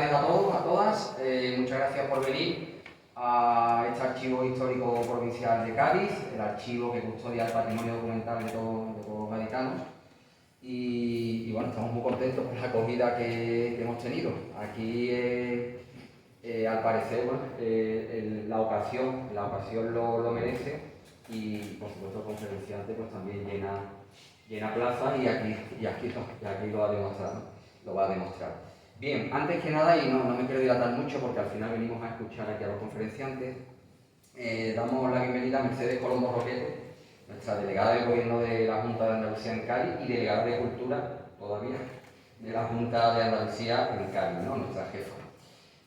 tardes a todos, a todas. Muchas gracias por venir a este Archivo Histórico Provincial de Cádiz, el archivo que custodia el patrimonio documental de todos los gaditanos. Y bueno, estamos muy contentos por la acogida que hemos tenido. Aquí, al parecer, bueno, la ocasión lo merece y, por supuesto, el conferenciante pues, también llena plaza y aquí lo va a demostrar, ¿no? Lo va a demostrar. Bien, antes que nada, y no me quiero dilatar mucho porque al final venimos a escuchar aquí a los conferenciantes, damos la bienvenida a Mercedes Colombo Roquete, nuestra delegada del Gobierno de la Junta de Andalucía en Cádiz y delegada de Cultura, todavía, de la Junta de Andalucía en Cádiz, ¿no? Nuestra jefa.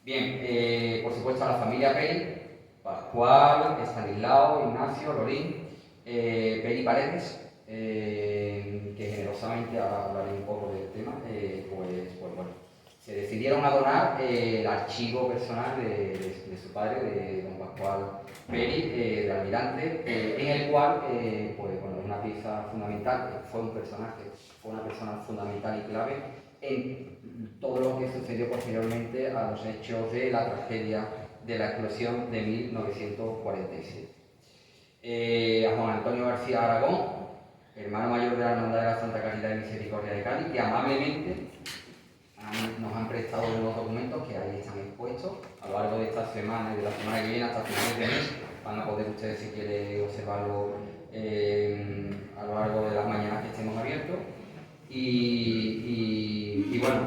Bien, por supuesto a la familia Peri, Pascual, Estanislao, Ignacio, Lorín, Peri Paredes, que generosamente, ahora hablaré un poco del tema, pues bueno, se decidieron a donar el archivo personal de su padre, de don Pascual Peri, de Almirante, en el cual, pues bueno, es una pieza fundamental, fue una persona fundamental y clave en todo lo que sucedió posteriormente a los hechos de la tragedia de la explosión de 1947. A Juan Antonio García Aragón, hermano mayor de la Hermandad de la Santa Caridad y Misericordia de Cádiz, que amablemente nos han prestado unos documentos que ahí están expuestos. A lo largo de esta semana y de la semana que viene, hasta finales de mes, van a poder ustedes, si quieren, observarlo a lo largo de las mañanas que estemos abiertos. Y bueno,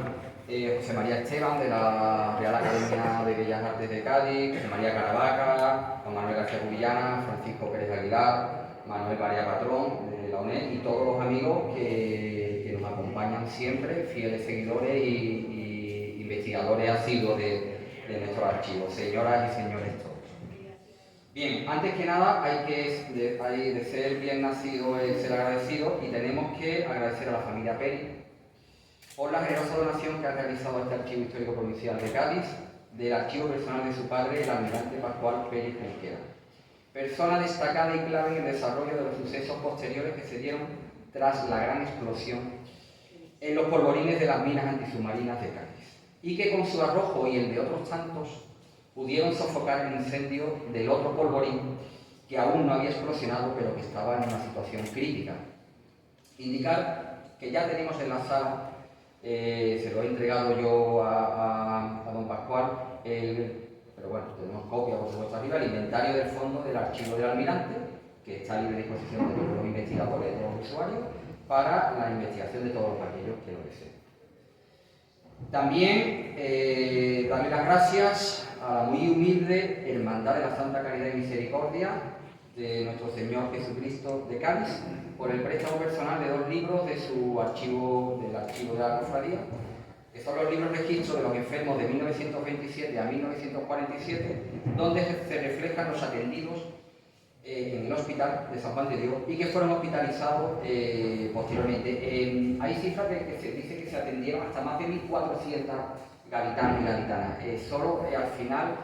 José María Esteban, de la Real Academia de Bellas Artes de Cádiz, José María Caravaca, Juan Manuel García Cubillana, Francisco Pérez Aguilar, Manuel Barea Patrón, de la UNED, y todos los amigos que nos acompañan siempre, fieles seguidores y investigadores asiduos de nuestro archivo, señoras y señores todos. Bien, antes que nada hay de ser bien nacido es ser agradecido, y tenemos que agradecer a la familia Peri por la generosa donación que ha realizado este Archivo Histórico Provincial de Cádiz del archivo personal de su padre, el almirante Pascual Peri Junquera, persona destacada y clave en el desarrollo de los sucesos posteriores que se dieron tras la gran explosión en los polvorines de las minas antisubmarinas de Cádiz, y que con su arrojo y el de otros tantos pudieron sofocar el incendio del otro polvorín que aún no había explosionado, pero que estaba en una situación crítica. Indicar que ya tenemos en la sala, se lo he entregado yo a don Pascual, pero bueno, tenemos copia por supuesto arriba, el inventario del fondo del archivo del almirante, que está a libre disposición de todos los investigadores, de todos los usuarios, para la investigación de todos aquellos que lo deseen. También darle las gracias a la muy humilde Hermandad de la Santa Caridad y Misericordia de nuestro Señor Jesucristo de Cádiz por el préstamo personal de 2 libros de su archivo, del archivo de la cofradía, que son los libros registro de los enfermos de 1927 a 1947, donde se reflejan los atendidos en el hospital de San Juan de Dios y que fueron hospitalizados posteriormente. Hay cifras que se dice que se atendieron hasta más de 1.400 gaditanos y gaditanas. Solo al final,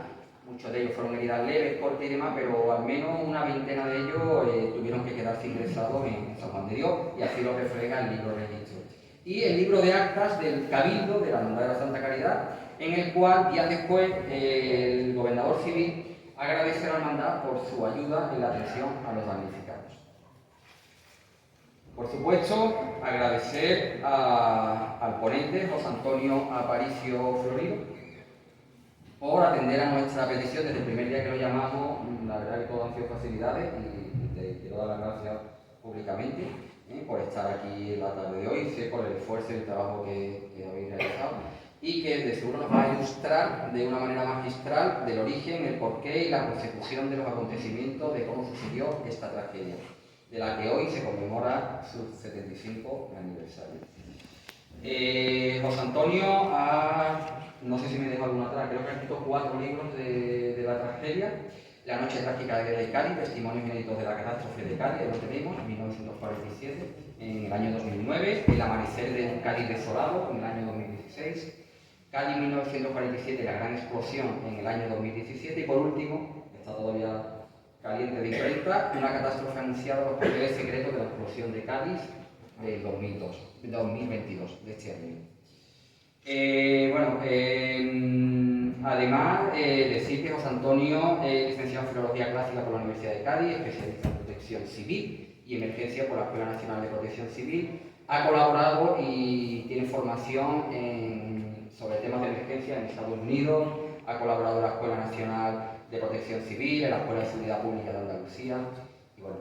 muchos de ellos fueron heridas leves, cortes y demás, pero al menos una veintena de ellos tuvieron que quedarse ingresados en San Juan de Dios, y así lo refleja el libro registro. Y el libro de actas del Cabildo de la Hermandad de la Santa Caridad, en el cual, días después, el gobernador civil agradece a la hermandad por su ayuda en la atención a los damnificados. Por supuesto, agradecer al ponente, José Antonio Aparicio Florido, por atender a nuestra petición desde el primer día que lo llamamos. La verdad que todo han sido facilidades y te quiero dar las gracias públicamente por estar aquí en la tarde de hoy, sé por el esfuerzo y el trabajo que habéis realizado, y que de seguro nos va a ilustrar de una manera magistral del origen, el porqué y la consecución de los acontecimientos de cómo sucedió esta tragedia, de la que hoy se conmemora su 75 aniversario. José Antonio no sé si me dejo alguno atrás, creo que ha escrito 4 libros de la tragedia: La noche trágica de Cádiz, testimonios inéditos de la catástrofe de Cádiz, lo tenemos, en 1947, en el año 2009, El amanecer de un Cádiz desolado, en el año 2016, Cádiz 1947, la gran explosión, en el año 2017, y por último, está todavía caliente de imprenta, una catástrofe anunciada, los papeles secretos de la explosión de Cádiz del 2022, de este año. Además, decir que José Antonio es licenciado en Filología Clásica por la Universidad de Cádiz, especialista en protección civil y emergencia por la Escuela Nacional de Protección Civil. Ha colaborado y tiene formación sobre temas de emergencia en Estados Unidos. Ha colaborado en la Escuela Nacional de Protección Civil, en la Escuela de Seguridad Pública de Andalucía,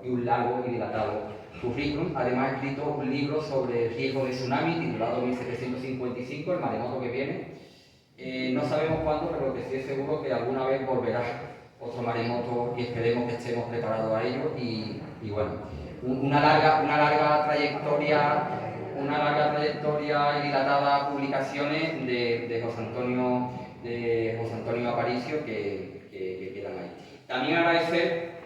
y un largo y dilatado currículum. Además, ha escrito un libro sobre el riesgo de tsunami titulado 1755, el maremoto que viene. No sabemos cuándo, pero lo que sí es seguro que alguna vez volverá otro maremoto y esperemos que estemos preparados a ello. Y bueno, una larga trayectoria y dilatadas publicaciones de José Antonio Aparicio que quedan ahí. También agradecer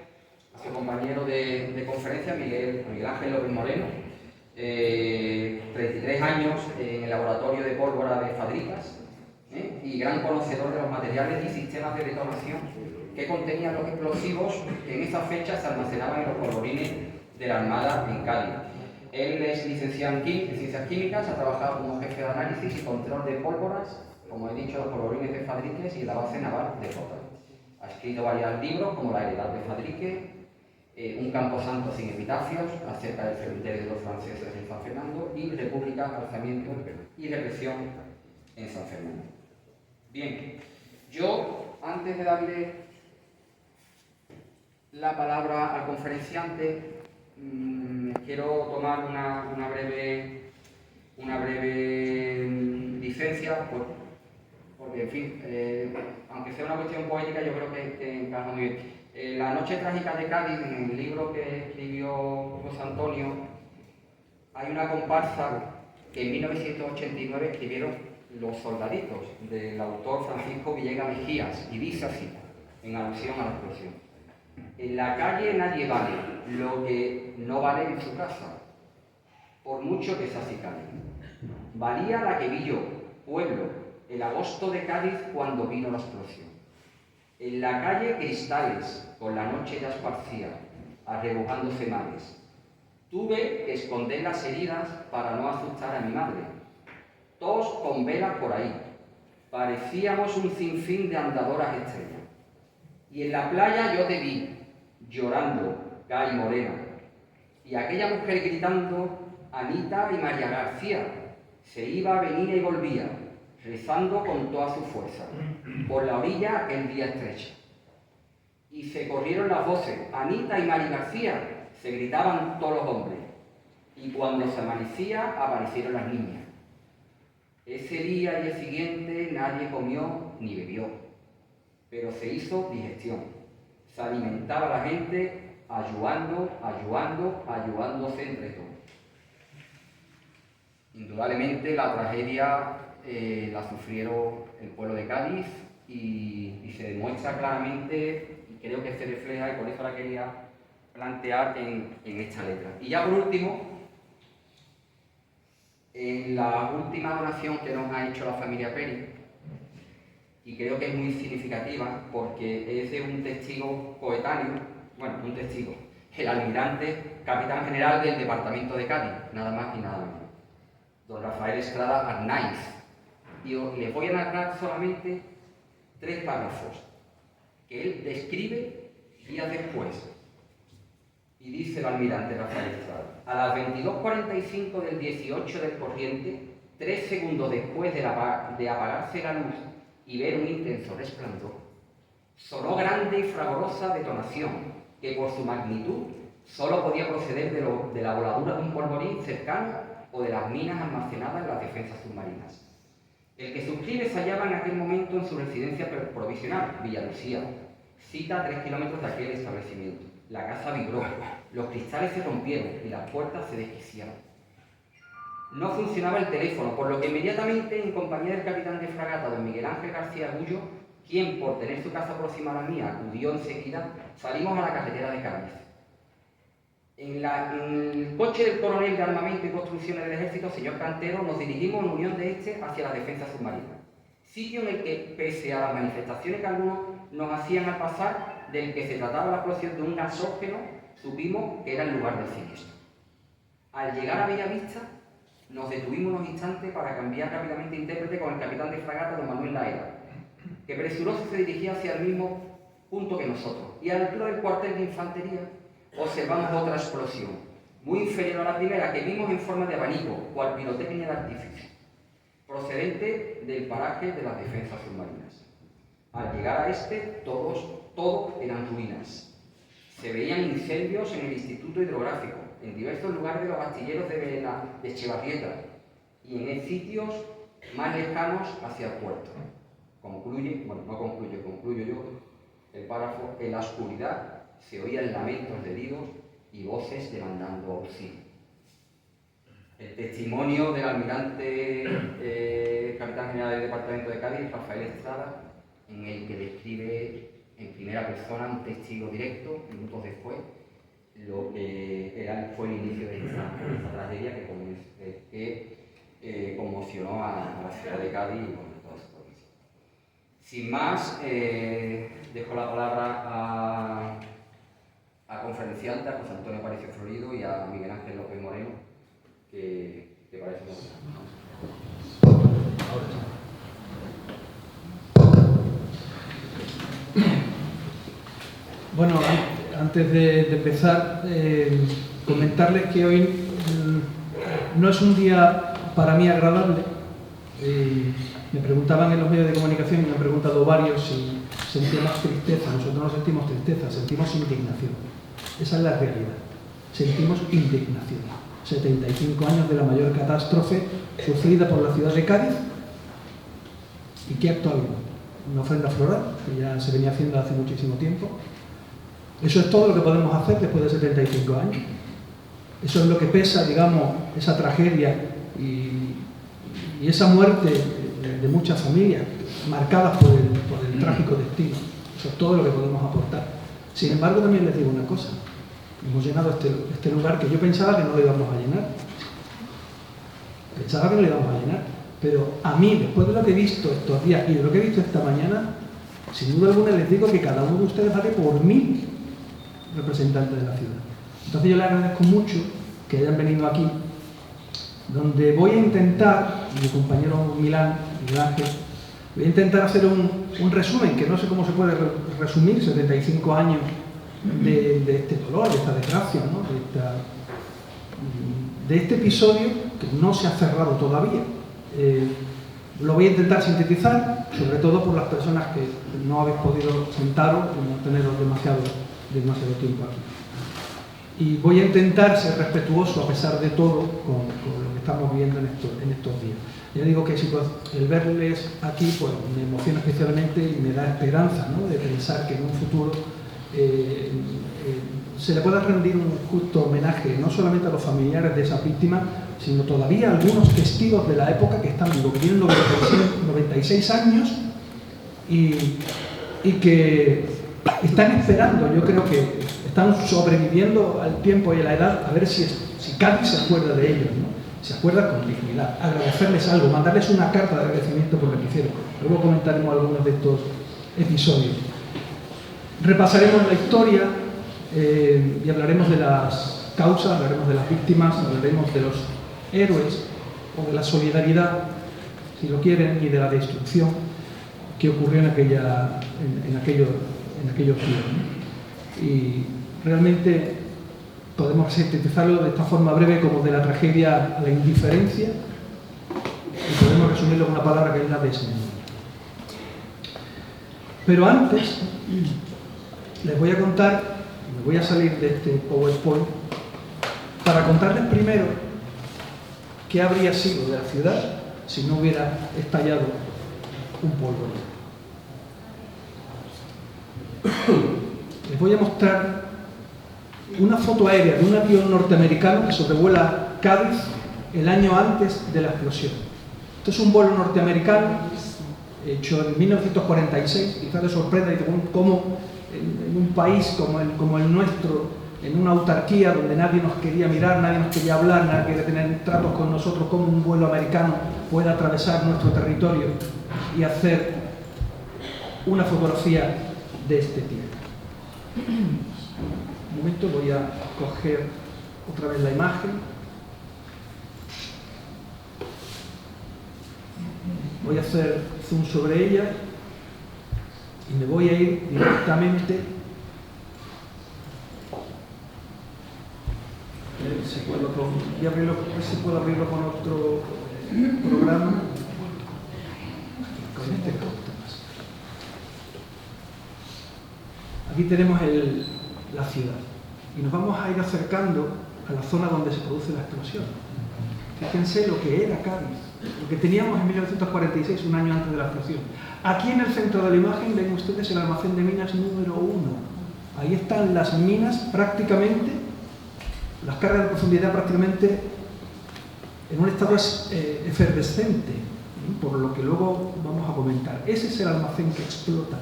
a su compañero de conferencia, Miguel Ángel López Moreno, 33 años en el laboratorio de pólvora de Fadricas, y gran conocedor de los materiales y sistemas de detonación que contenían los explosivos que en esa fecha se almacenaban en los polvorines de la Armada en Cádiz. Él es licenciado en Ciencias Químicas, ha trabajado como jefe de análisis y control de pólvoras, como he dicho, los polvorines de Fadriques y en la base naval de Rota. Ha escrito varios libros como La heredad de Fadrique, Un camposanto sin epitafios, acerca del cementerio de los franceses en San Fernando, y República, alzamiento y represión en San Fernando. Bien, yo, antes de darle la palabra al conferenciante, quiero tomar una breve licencia, porque, en fin, aunque sea una cuestión poética, yo creo que encaja muy bien. La noche trágica de Cádiz, en el libro que escribió José Antonio, hay una comparsa que en 1989 escribieron Los Soldaditos, del autor Francisco Villegas Mejías, y dice así, en alusión a la explosión: en la calle nadie vale lo que no vale en su casa, por mucho que se acicale. Valía la que vi yo, pueblo, el agosto de Cádiz cuando vino la explosión. En la calle cristales, con la noche ya esparcía, arrebujándose mares. Tuve que esconder las heridas para no asustar a mi madre. Todos con velas por ahí. Parecíamos un sinfín de andadoras estrellas. Y en la playa yo te vi, llorando, Gay Morena. Y aquella mujer gritando, Anita y María García. Se iba, venía y volvía, rezando con toda su fuerza, por la orilla aquel día estrecha. Y se corrieron las voces, Anita y María García, se gritaban todos los hombres. Y cuando se amanecía, aparecieron las niñas. Ese día y el siguiente nadie comió ni bebió, pero se hizo digestión. Se alimentaba la gente ayudándose entre todos. Indudablemente la tragedia la sufrieron el pueblo de Cádiz y se demuestra claramente, y creo que se refleja, y por eso la quería plantear en esta letra. Y ya por último, en la última donación que nos ha hecho la familia Peri, y creo que es muy significativa porque es de un testigo coetáneo, el almirante capitán general del departamento de Cádiz, nada más y nada menos, don Rafael Estrada Arnaiz. Y les voy a narrar solamente 3 párrafos que él describe días después. Y dice el almirante Rafael Estrada: a las 22:45 del 18 del corriente, 3 segundos después de apagarse la luz y ver un intenso resplandor, sonó grande y fragorosa detonación que por su magnitud solo podía proceder de la voladura de un polvorín cercano o de las minas almacenadas en las defensas submarinas. El que suscribe se hallaba en aquel momento en su residencia provisional, Villa Lucía, cita a 3 kilómetros de aquel establecimiento. La casa vibró, los cristales se rompieron y las puertas se desquiciaron. No funcionaba el teléfono, por lo que inmediatamente, en compañía del capitán de fragata, don Miguel Ángel García Agullo, quien, por tener su casa próxima a la mía, acudió enseguida, salimos a la carretera de Cádiz. En el coche del coronel de Armamento y Construcciones del Ejército, señor Cantero, nos dirigimos en unión de este hacia la defensa submarina, sitio en el que, pese a las manifestaciones que algunos nos hacían al pasar, del que se trataba la explosión de un gasógeno, supimos que era el lugar del siniestro. Al llegar a Bellavista, Nos detuvimos unos instantes para cambiar rápidamente intérprete con el capitán de fragata don Manuel Laera, que presuroso se dirigía hacia el mismo punto que nosotros. Y a la altura del cuartel de infantería observamos otra explosión, muy inferior a la primera, que vimos en forma de abanico, cual pirotecnia de artífice, procedente del paraje de las defensas submarinas. Al llegar a este, todo eran ruinas. Se veían incendios en el Instituto Hidrográfico, en diversos lugares de los astilleros de Echevarrieta y en sitios más lejanos hacia el puerto. Concluyo yo, el párrafo: en la oscuridad se oían lamentos de heridos y voces demandando auxilio. El testimonio del almirante capitán general del Departamento de Cádiz, Rafael Estrada, en el que describe en primera persona, un testigo directo, minutos después, lo que fue el inicio de esta tragedia que conmocionó a la ciudad de Cádiz y a toda su provincia. Sin más, dejo la palabra a conferenciante, a José Antonio Aparicio Florido y a Miguel Ángel López Moreno, que parece muy Bueno, antes de empezar, comentarles que hoy no es un día para mí agradable. Me preguntaban en los medios de comunicación, y me han preguntado varios si sentíamos tristeza. Nosotros no sentimos tristeza, sentimos indignación. Esa es la realidad. Sentimos indignación. 75 años de la mayor catástrofe sufrida por la ciudad de Cádiz. ¿Y qué acto ha habido? Una ofrenda floral, que ya se venía haciendo hace muchísimo tiempo. Eso es todo lo que podemos hacer después de 75 años. Eso es lo que pesa, digamos, esa tragedia y esa muerte de muchas familias marcadas por el trágico destino. Eso es todo lo que podemos aportar. Sin embargo, también les digo una cosa. Hemos llenado este lugar que yo pensaba que no lo íbamos a llenar. Pensaba que no lo íbamos a llenar. Pero a mí, después de lo que he visto estos días y de lo que he visto esta mañana, sin duda alguna les digo que cada uno de ustedes vale por 1000 representantes de la ciudad. Entonces yo les agradezco mucho que hayan venido aquí, donde voy a intentar, mi compañero Miguel Ángel, voy a intentar hacer un resumen, que no sé cómo se puede resumir 75 años de este dolor, de esta desgracia, ¿no? de este episodio que no se ha cerrado todavía. Lo voy a intentar sintetizar, sobre todo por las personas que no habéis podido sentaros y no teneros demasiado tiempo aquí. Y voy a intentar ser respetuoso, a pesar de todo, con lo que estamos viendo en estos días. Ya digo que el verles aquí pues, me emociona especialmente y me da esperanza, ¿no? De pensar que en un futuro se le pueda rendir un justo homenaje no solamente a los familiares de esas víctimas, sino todavía a algunos testigos de la época que están vivos, que tienen 96 años y que están esperando, yo creo que están sobreviviendo al tiempo y a la edad, a ver si Cádiz se acuerda de ellos, ¿no? Se acuerda con dignidad, agradecerles algo, mandarles una carta de agradecimiento por lo que hicieron. Luego comentaremos algunos de estos episodios. Repasaremos la historia y hablaremos de las causas, hablaremos de las víctimas, hablaremos de los héroes o de la solidaridad, si lo quieren, y de la destrucción que ocurrió en aquellos días, ¿no? Y realmente podemos sintetizarlo de esta forma breve como de la tragedia a la indiferencia, y podemos resumirlo con una palabra que es la desmemoria. Pero antes les voy a contar, me voy a salir de este PowerPoint para contarles primero qué habría sido de la ciudad si no hubiera estallado un polvorín. Les voy a mostrar una foto aérea de un avión norteamericano que sobrevuela Cádiz el año antes de la explosión. Esto es un vuelo norteamericano hecho en 1946. Quizás les sorprenda cómo en un país como el nuestro, en una autarquía donde nadie nos quería mirar, nadie nos quería hablar, nadie quería tener tratos con nosotros, cómo un vuelo americano puede atravesar nuestro territorio y hacer una fotografía de este tipo. Un momento, voy a coger otra vez la imagen. Voy a hacer zoom sobre ella y me voy a ir directamente. Voy a abrirlo, a ver si puedo abrirlo con otro programa. Con este me gusta más. Aquí tenemos la ciudad y nos vamos a ir acercando a la zona donde se produce la explosión. Fíjense lo que era Cádiz, lo que teníamos en 1946, un año antes de la explosión. Aquí en el centro de la imagen ven ustedes el almacén de minas número 1. Ahí están las minas prácticamente, las cargas de profundidad prácticamente en un estado efervescente, por lo que luego vamos a comentar. Ese es el almacén que explota.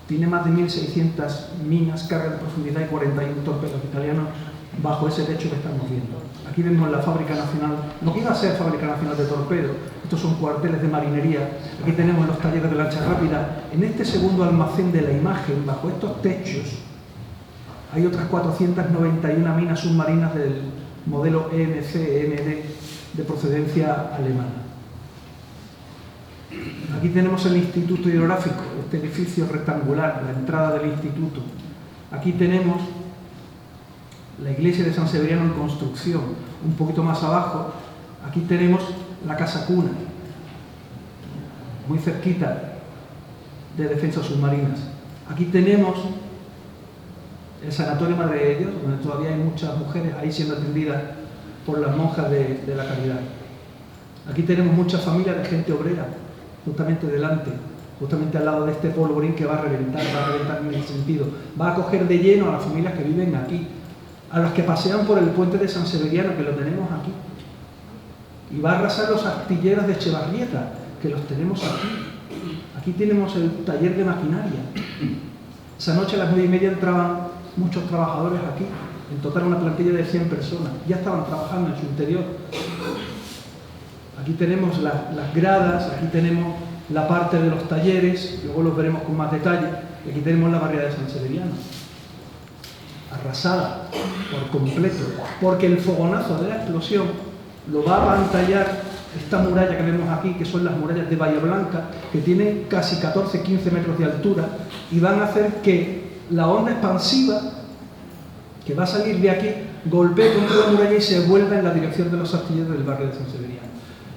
Tiene más de 1.600 minas, cargas de profundidad y 41 torpedos italianos bajo ese techo que estamos viendo. Aquí vemos la Fábrica Nacional, lo que iba a ser Fábrica Nacional de Torpedos. Estos son cuarteles de marinería. Aquí tenemos los talleres de lancha rápida. En este segundo almacén de la imagen, bajo estos techos, hay otras 491 minas submarinas del modelo EMC-EMD de procedencia alemana. Aquí tenemos el Instituto Hidrográfico, este edificio rectangular, la entrada del instituto. Aquí tenemos la iglesia de San Severiano en construcción. Un poquito más abajo, aquí tenemos la Casa Cuna, muy cerquita de defensas submarinas. Aquí tenemos el Sanatorio Madre de Dios, donde todavía hay muchas mujeres ahí siendo atendidas por las monjas de la caridad. Aquí tenemos muchas familias de gente obrera, justamente delante, justamente al lado de este polvorín que va a reventar en ese sentido. Va a coger de lleno a las familias que viven aquí, a las que pasean por el puente de San Severiano, que lo tenemos aquí. Y va a arrasar los astilleros de Echevarrieta, que los tenemos aquí. Aquí tenemos el taller de maquinaria. Esa noche a las 9:30 entraban muchos trabajadores aquí, en total una plantilla de 100 personas. Ya estaban trabajando en su interior. Aquí tenemos las gradas, aquí tenemos la parte de los talleres, luego los veremos con más detalle. Y aquí tenemos la barriada de San Severiano, arrasada por completo, porque el fogonazo de la explosión lo va a apantallar esta muralla que vemos aquí, que son las murallas de Bahía Blanca, que tienen casi 14-15 metros de altura, y van a hacer que la onda expansiva que va a salir de aquí golpee contra la muralla y se vuelva en la dirección de los astilleros del barrio de San Severiano.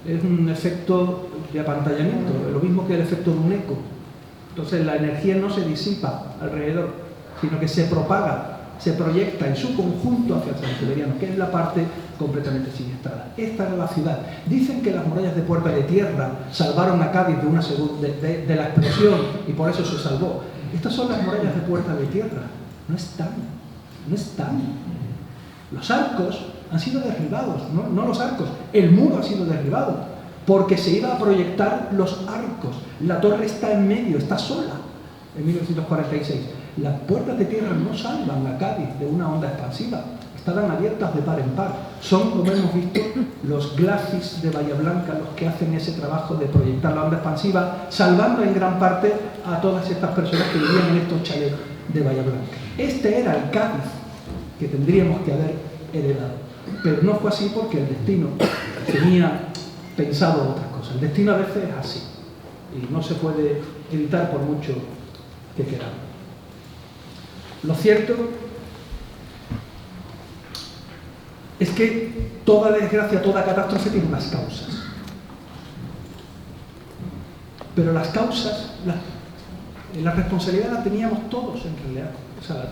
Es un efecto de apantallamiento, lo mismo que el efecto de un eco. Entonces la energía no se disipa alrededor, sino que se propaga, se proyecta en su conjunto hacia el San Severiano, que es la parte completamente siniestrada. Esta era la ciudad. Dicen que las murallas de Puerta de Tierra salvaron a Cádiz de la explosión y por eso se salvó. Estas son las murallas de Puerta de Tierra. No están. Los arcos han sido derribados, no los arcos, el muro ha sido derribado, porque se iba a proyectar los arcos. La torre está en medio, está sola, en 1946. Las puertas de tierra no salvan a Cádiz de una onda expansiva, estarán abiertas de par en par. Son, como hemos visto, los glacis de Bahía Blanca los que hacen ese trabajo de proyectar la onda expansiva, salvando en gran parte a todas estas personas que vivían en estos chalets de Bahía Blanca. Este era el Cádiz que tendríamos que haber heredado. Pero no fue así porque el destino tenía pensado otras cosas. El destino a veces es así y no se puede evitar por mucho que queramos. Lo cierto es que toda desgracia, toda catástrofe tiene unas causas. Pero las causas, la responsabilidad la teníamos todos en realidad. O sea,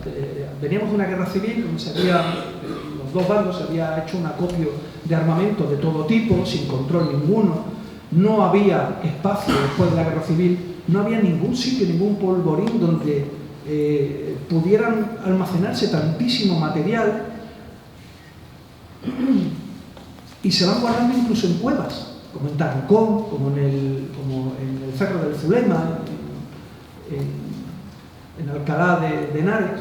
veníamos de una guerra civil donde los dos bandos se había hecho un acopio de armamento de todo tipo, sin control ninguno. No había espacio después de la guerra civil, no había ningún sitio, ningún polvorín donde pudieran almacenarse tantísimo material, y se van guardando incluso en cuevas, como en Tarancón, como en el Cerro del Zulema, en Alcalá de Henares.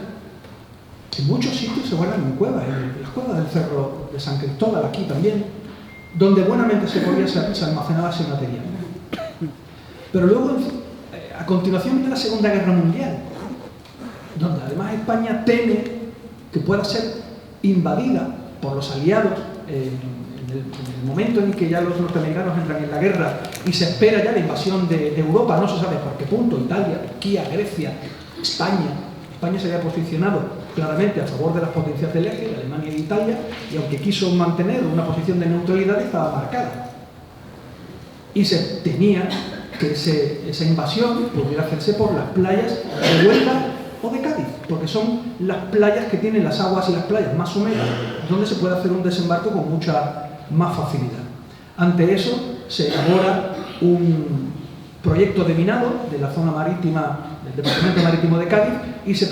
En muchos sitios se guardan en cuevas, en las cuevas del Cerro de San Cristóbal, aquí también, donde buenamente se almacenaba ese material. Pero luego, a continuación, viene la Segunda Guerra Mundial, donde además España teme que pueda ser invadida por los aliados en el momento en que ya los norteamericanos entran en la guerra y se espera ya la invasión de Europa, no se sabe por qué punto, Italia, Turquía, Grecia, España. España se había posicionado claramente a favor de las potencias del eje, de Alemania e Italia, y aunque quiso mantener una posición de neutralidad, estaba marcada. Y se temía que esa invasión pudiera hacerse por las playas de Huelva o de Cádiz, porque son las playas que tienen las aguas y las playas más húmedas, donde se puede hacer un desembarco con mucha más facilidad. Ante eso se elabora un proyecto de minado de la zona marítima del Departamento Marítimo de Cádiz y se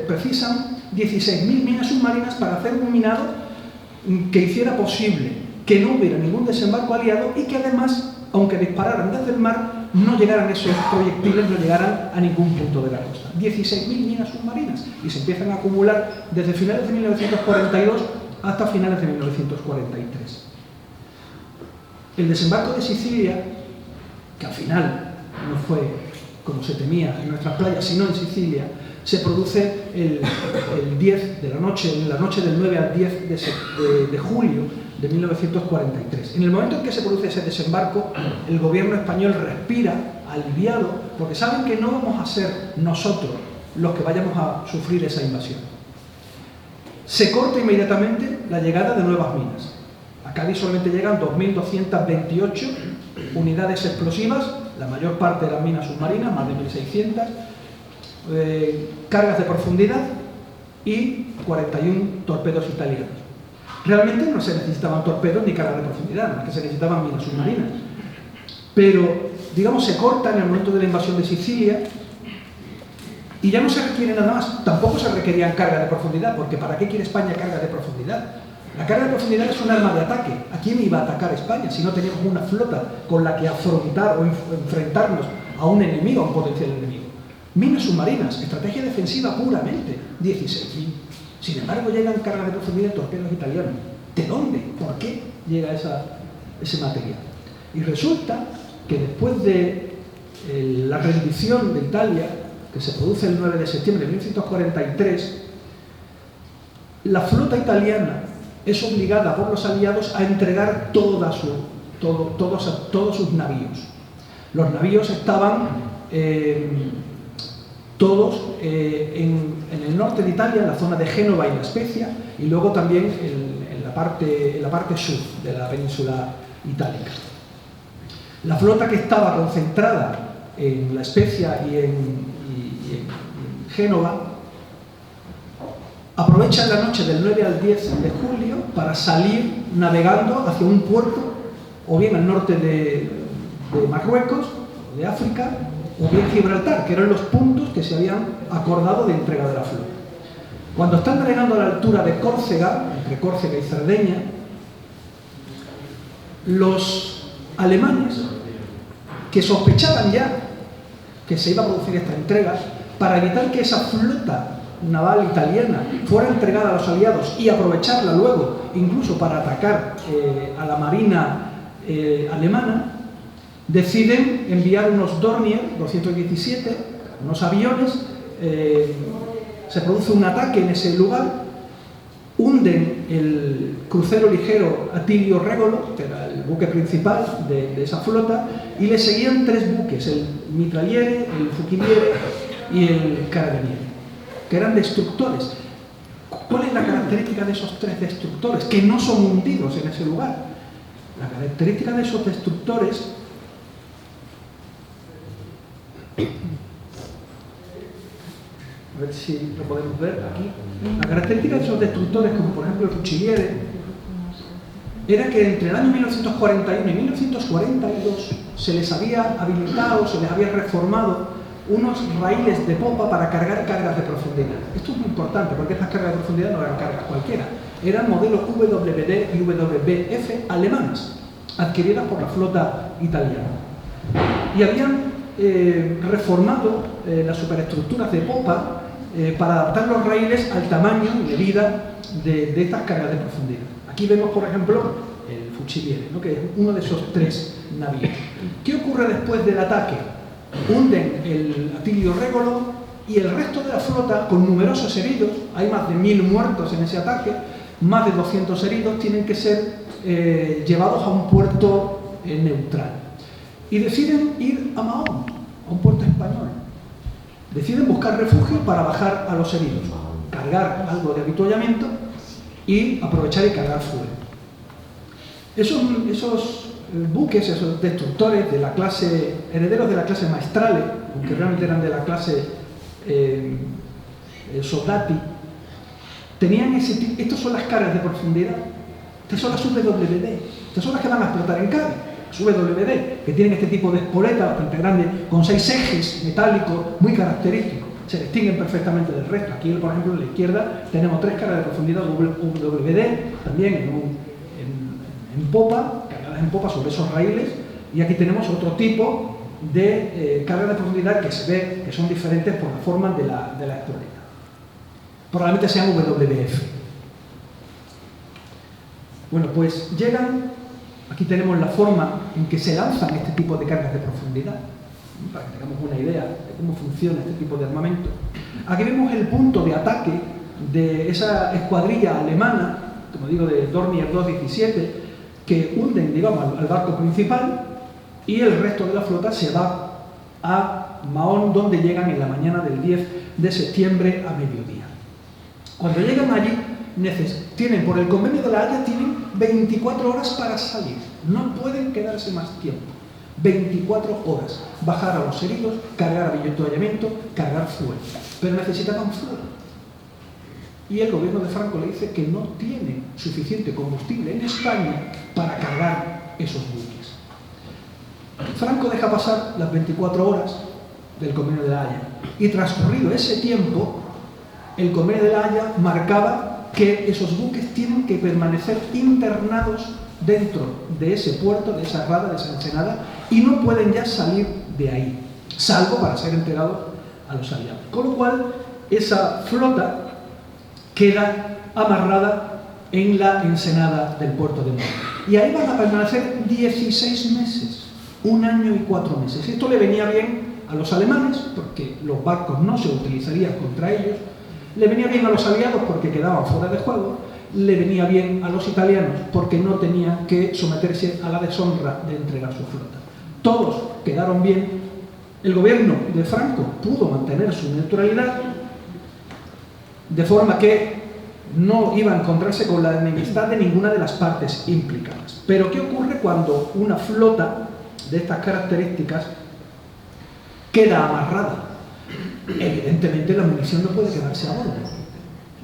precisan 16.000 minas submarinas para hacer un minado que hiciera posible que no hubiera ningún desembarco aliado y que además, aunque dispararan desde el mar, no llegaran esos proyectiles, no llegaran a ningún punto de la costa. 16.000 minas submarinas y se empiezan a acumular desde finales de 1942 hasta finales de 1943. El desembarco de Sicilia, que al final no fue como se temía en nuestras playas, sino en Sicilia, se produce el 10 de la noche, en la noche del 9 al 10 de julio de 1943. En el momento en que se produce ese desembarco, el gobierno español respira aliviado, porque saben que no vamos a ser nosotros los que vayamos a sufrir esa invasión. Se corta inmediatamente la llegada de nuevas minas. A Cádiz solamente llegan 2.228 unidades explosivas, la mayor parte de las minas submarinas, más de 1.600, cargas de profundidad y 41 torpedos italianos. Realmente no se necesitaban torpedos ni cargas de profundidad, más que se necesitaban minas submarinas. Pero, digamos, se corta en el momento de la invasión de Sicilia y ya no se requiere nada más. Tampoco se requerían cargas de profundidad, porque ¿para qué quiere España cargas de profundidad? La carga de profundidad es un arma de ataque. ¿A quién iba a atacar España si no teníamos una flota con la que afrontar o enfrentarnos a un enemigo, a un potencial enemigo? Minas submarinas, estrategia defensiva puramente, 16.000. Sin embargo, llegan cargas de profundidad de torpedos italianos. ¿De dónde? ¿Por qué llega ese material? Y resulta que después de la rendición de Italia, que se produce el 9 de septiembre de 1943, la flota italiana es obligada por los aliados a entregar todos sus navíos. Los navíos estaban todos en el norte de Italia, en la zona de Génova y La Spezia, y luego también en la parte sur de la península itálica. La flota que estaba concentrada en La Spezia y en Génova aprovecha la noche del 9 al 10 de julio para salir navegando hacia un puerto, o bien al norte de Marruecos, o de África, o bien Gibraltar, que eran los puntos que se habían acordado de entrega de la flota. Cuando están navegando a la altura de Córcega, entre Córcega y Cerdeña, los alemanes, que sospechaban ya que se iba a producir esta entrega, para evitar que esa flota naval italiana fuera entregada a los aliados y aprovecharla luego incluso para atacar a la marina alemana, deciden enviar unos Dornier 217, unos aviones, se produce un ataque en ese lugar, hunden el crucero ligero Atilio Regolo, que era el buque principal de esa flota, y le seguían 3 buques, el Mitragliere, el Fuciliere y el Carabiniere, que eran destructores. ¿Cuál es la característica de esos 3 destructores? Que no son hundidos en ese lugar. La característica de esos destructores a ver si lo podemos ver aquí. La característica de esos destructores, como por ejemplo el Fuciliere, era que entre el año 1941 y 1942 se les había habilitado, se les había reformado unos raíles de popa para cargar cargas de profundidad. Esto es muy importante porque estas cargas de profundidad no eran cargas cualquiera, eran modelos WD y WBF alemanas, adquiridas por la flota italiana. Y habían reformado las superestructuras de popa para adaptar los raíles al tamaño y medida de estas cargas de profundidad. Aquí vemos, por ejemplo, el Fuciliere, ¿no?, que es uno de esos 3 navíos. ¿Qué ocurre después del ataque? Hunden el Atilio Regolo y el resto de la flota, con numerosos heridos, hay más de 1000 muertos en ese ataque, más de 200 heridos, tienen que ser llevados a un puerto neutral. Y deciden ir a Mahón, a un puerto español. Deciden buscar refugio para bajar a los heridos, cargar algo de avituallamiento y aprovechar y cargar fuel. Esos buques, esos destructores de la clase, herederos de la clase Maestrale, aunque realmente eran de la clase Soldati, tenían estas son las cargas de profundidad, estas son las WD, estas son las que van a explotar en Cádiz. WD, que tienen este tipo de espoleta bastante grande, con 6 ejes metálicos muy característicos, se distinguen perfectamente del resto. Aquí, por ejemplo, en la izquierda tenemos 3 cargas de profundidad WD, también en popa, cargadas en popa sobre esos raíles, y aquí tenemos otro tipo de cargas de profundidad que se ve que son diferentes por la forma de la espoleta. Probablemente sean WBF. Bueno, pues llegan. Aquí tenemos la forma en que se lanzan este tipo de cargas de profundidad, para que tengamos una idea de cómo funciona este tipo de armamento. Aquí vemos el punto de ataque de esa escuadrilla alemana, como digo, de Dornier 217, que hunden, digamos, al barco principal, y el resto de la flota se va a Mahón, donde llegan en la mañana del 10 de septiembre a mediodía. Cuando llegan allí, tienen, por el convenio de la Haya, tienen 24 horas para salir. No pueden quedarse más tiempo. 24 horas. Bajar a los heridos, cargar avituallamiento, cargar fuel. Pero necesitaban fuel. Y el gobierno de Franco le dice que no tiene suficiente combustible en España para cargar esos buques. Franco deja pasar las 24 horas del convenio de la Haya. Y transcurrido ese tiempo, el convenio de la Haya marcaba que esos buques tienen que permanecer internados dentro de ese puerto, de esa rada, de esa ensenada, y no pueden ya salir de ahí, salvo para ser entregados a los aliados. Con lo cual, esa flota queda amarrada en la ensenada del puerto de Mahón. Y ahí van a permanecer 16 meses, 1 año y 4 meses. Esto le venía bien a los alemanes, porque los barcos no se utilizarían contra ellos. Le venía bien a los aliados porque quedaban fuera de juego, le venía bien a los italianos porque no tenían que someterse a la deshonra de entregar su flota. Todos quedaron bien. El gobierno de Franco pudo mantener su neutralidad, de forma que no iba a encontrarse con la enemistad de ninguna de las partes implicadas. Pero ¿qué ocurre cuando una flota de estas características queda amarrada? Evidentemente la munición no puede quedarse a bordo.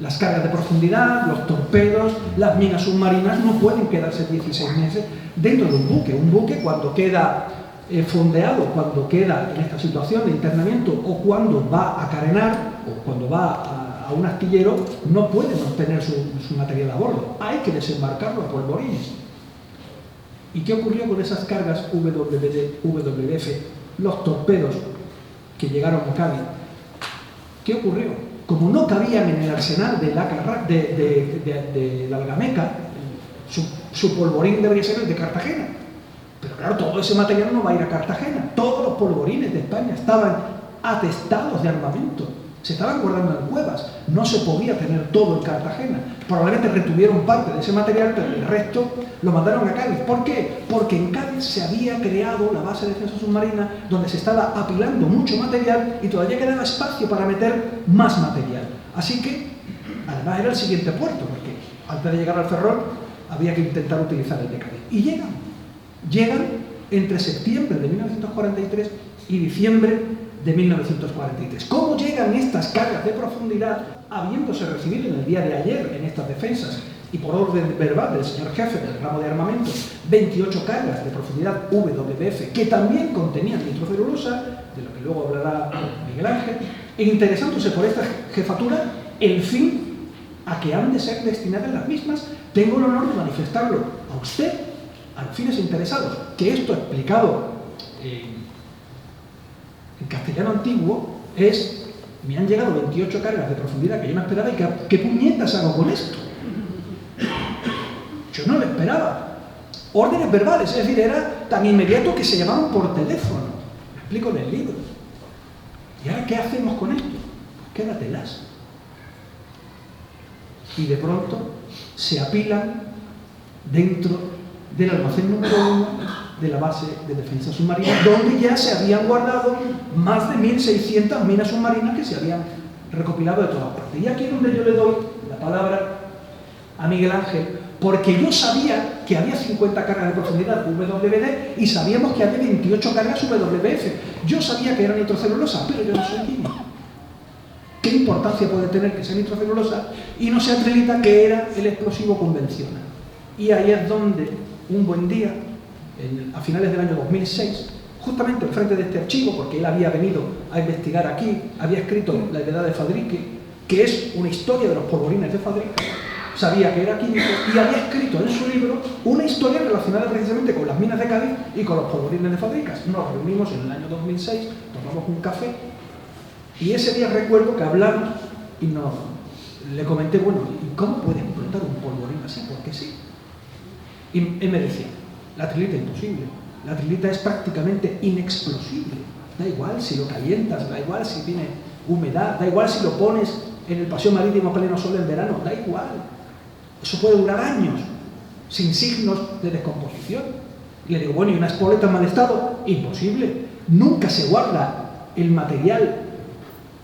Las cargas de profundidad, los torpedos, las minas submarinas no pueden quedarse 16 meses dentro de un buque. Un buque, cuando queda fondeado, cuando queda en esta situación de internamiento, o cuando va a carenar, o cuando va a un astillero, no puede mantener su material a bordo. Hay que desembarcarlo a polvorines. ¿Y qué ocurrió con esas cargas WBF, los torpedos que llegaron a Cádiz? ¿Qué ocurrió? Como no cabían en el arsenal de la Algameca, su polvorín debería ser el de Cartagena. Pero claro, todo ese material no va a ir a Cartagena. Todos los polvorines de España estaban atestados de armamento. Se estaban guardando en cuevas. No se podía tener todo en Cartagena. Probablemente retuvieron parte de ese material, pero el resto lo mandaron a Cádiz. ¿Por qué? Porque en Cádiz se había creado la base de defensa submarina, donde se estaba apilando mucho material y todavía quedaba espacio para meter más material. Así que, además era el siguiente puerto, porque antes de llegar al Ferrol había que intentar utilizar el de Cádiz. Y llegan entre septiembre de 1943 y diciembre de 1943. ¿Cómo llegan estas cargas de profundidad, habiéndose recibido en el día de ayer en estas defensas y por orden verbal del señor jefe del ramo de armamento 28 cargas de profundidad WBF que también contenían nitrocelulosa, de lo que luego hablará Miguel Ángel, e interesándose por esta jefatura, el fin a que han de ser destinadas las mismas? Tengo el honor de manifestarlo a usted, a los fines interesados, que esto explicado en castellano antiguo es: me han llegado 28 cargas de profundidad que yo no esperaba, y ¿qué puñetas hago con esto? Yo no lo esperaba. Órdenes verbales, es decir, era tan inmediato que se llamaban por teléfono. Lo explico en el libro. ¿Y ahora qué hacemos con esto? Pues quédatelas. Y de pronto se apilan dentro del almacén número 1 de la base de defensa submarina, donde ya se habían guardado más de 1.600 minas submarinas que se habían recopilado de todas partes. Y aquí es donde yo le doy la palabra a Miguel Ángel, porque yo sabía que había 50 cargas de profundidad WD y sabíamos que había 28 cargas WBF. Yo sabía que era nitrocelulosa, pero yo no soy químico. ¿Qué importancia puede tener que sea nitrocelulosa y no sea trilita, que era el explosivo convencional? Y ahí es donde, un buen día, a finales del año 2006, justamente al frente de este archivo, porque él había venido a investigar aquí, había escrito La heredad de Fadrique, que es una historia de los polvorines de Fadrique, sabía que era químico y había escrito en su libro una historia relacionada precisamente con las minas de Cádiz y con los polvorines de Fadricas. Nos reunimos en el año 2006, tomamos un café y ese día recuerdo que hablamos y le comenté, bueno, ¿y cómo puede explotar un polvorín así? Porque sí. Y él me decía, la trilita es imposible, la trilita es prácticamente inexplosible, da igual si lo calientas, da igual si tiene humedad, da igual si lo pones en el paseo marítimo a pleno sol en verano, da igual. Eso puede durar años, sin signos de descomposición. Y le digo, bueno, ¿y una espoleta en mal estado? Imposible. Nunca se guarda el material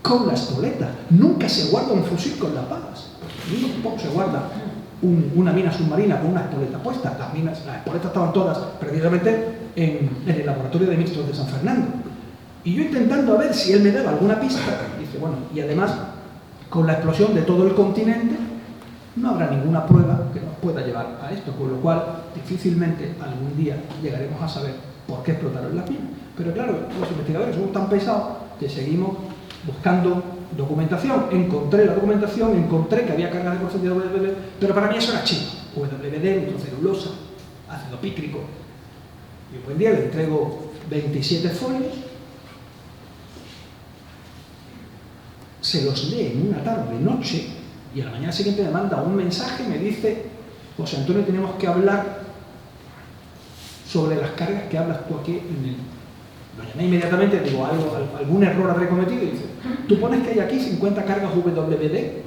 con la espoleta. Nunca se guarda un fusil con las balas. Pues tampoco se guarda una mina submarina con una espoleta puesta. Las espoletas estaban todas precisamente en el laboratorio de ministros de San Fernando. Y yo intentando a ver si él me daba alguna pista, dice, bueno, y además, con la explosión de todo el continente, no habrá ninguna prueba que nos pueda llevar a esto, con lo cual difícilmente algún día llegaremos a saber por qué explotaron las minas. Pero claro, los investigadores somos tan pesados que seguimos buscando documentación. Encontré la documentación, encontré que había cargas de profundidad WD, pero para mí eso era chino. WD, nitrocelulosa, ácido pícrico. Y un buen día le entrego 27 folios, se los lee en una tarde, noche, y a la mañana siguiente me manda un mensaje y me dice, José Antonio, tenemos que hablar sobre las cargas que hablas tú aquí en el... Lo llamé inmediatamente, digo, algún error habré cometido, y dice, ¿tú pones que hay aquí 50 cargas WD?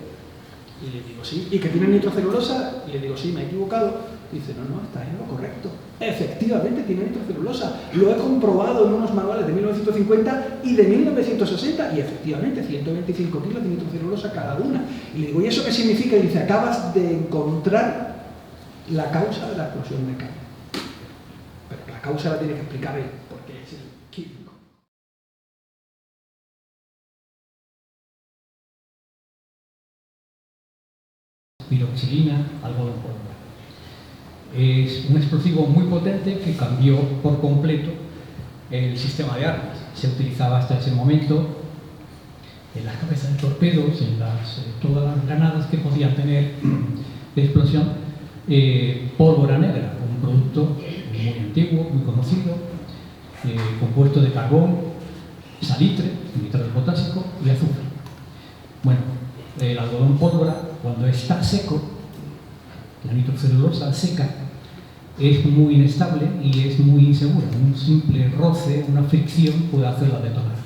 Y le digo, sí. ¿Y que tienen nitrocelulosa? Y le digo, sí, me he equivocado. Y dice, no, estás en lo correcto. Efectivamente tiene nitrocelulosa. Lo he comprobado en unos manuales de 1950 y de 1960, y efectivamente 125 kilos de nitrocelulosa cada una. Y le digo, ¿y eso qué significa? Y dice, acabas de encontrar la causa de la explosión de Cádiz. Pero la causa la tiene que explicar él, porque es el químico. Piroxilina, algodón pólvora. Es un explosivo muy potente que cambió por completo el sistema de armas. Se utilizaba hasta ese momento en las cabezas de torpedos, en todas las granadas que podían tener de explosión, pólvora negra, un producto muy antiguo, muy conocido, compuesto de carbón, salitre, nitrato potásico y azufre. Bueno, el algodón pólvora, cuando está seco, la nitrocelulosa seca, es muy inestable y es muy insegura. Un simple roce, una fricción puede hacerla detonar.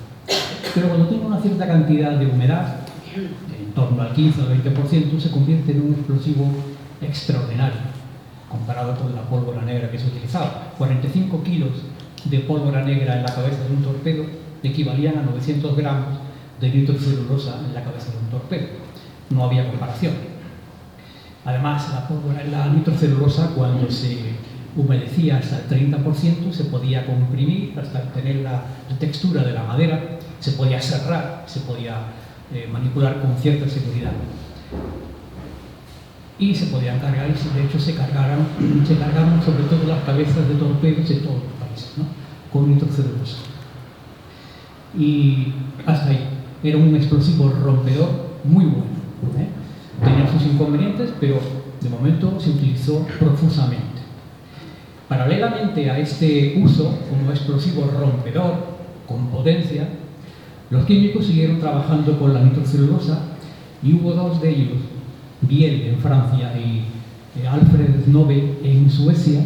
Pero cuando tiene una cierta cantidad de humedad, en torno al 15 o 20%, se convierte en un explosivo extraordinario, comparado con la pólvora negra que se utilizaba. 45 kilos de pólvora negra en la cabeza de un torpedo equivalían a 900 gramos de nitrocelulosa en la cabeza de un torpedo. No había comparación. Además, la nitrocelulosa, cuando se humedecía hasta el 30%, se podía comprimir hasta obtener la textura de la madera, se podía serrar, se podía manipular con cierta seguridad. Y se podían cargar, y de hecho se cargaron sobre todo las cabezas de torpedos de todos los países, ¿no? Con nitrocelulosa. Y hasta ahí. Era un explosivo rompedor muy bueno, ¿eh? Tenía sus inconvenientes, pero de momento se utilizó profusamente. Paralelamente a este uso como explosivo rompedor, con potencia, los químicos siguieron trabajando con la nitrocelulosa y hubo dos de ellos, Biel en Francia y Alfred Nobel en Suecia,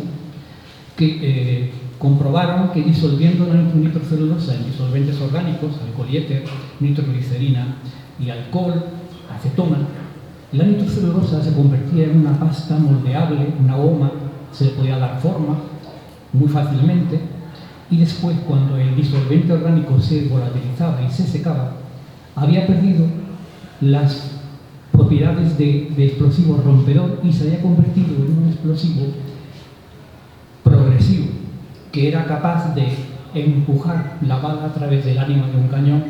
que comprobaron que disolviendo la nitrocelulosa en disolventes orgánicos, alcohol y éter, nitroglicerina y alcohol, acetona, la nitrocelulosa se convertía en una pasta moldeable, una goma se le podía dar forma muy fácilmente, y después, cuando el disolvente orgánico se volatilizaba y se secaba, había perdido las propiedades de explosivo rompedor y se había convertido en un explosivo progresivo, que era capaz de empujar la bala a través del ánima de un cañón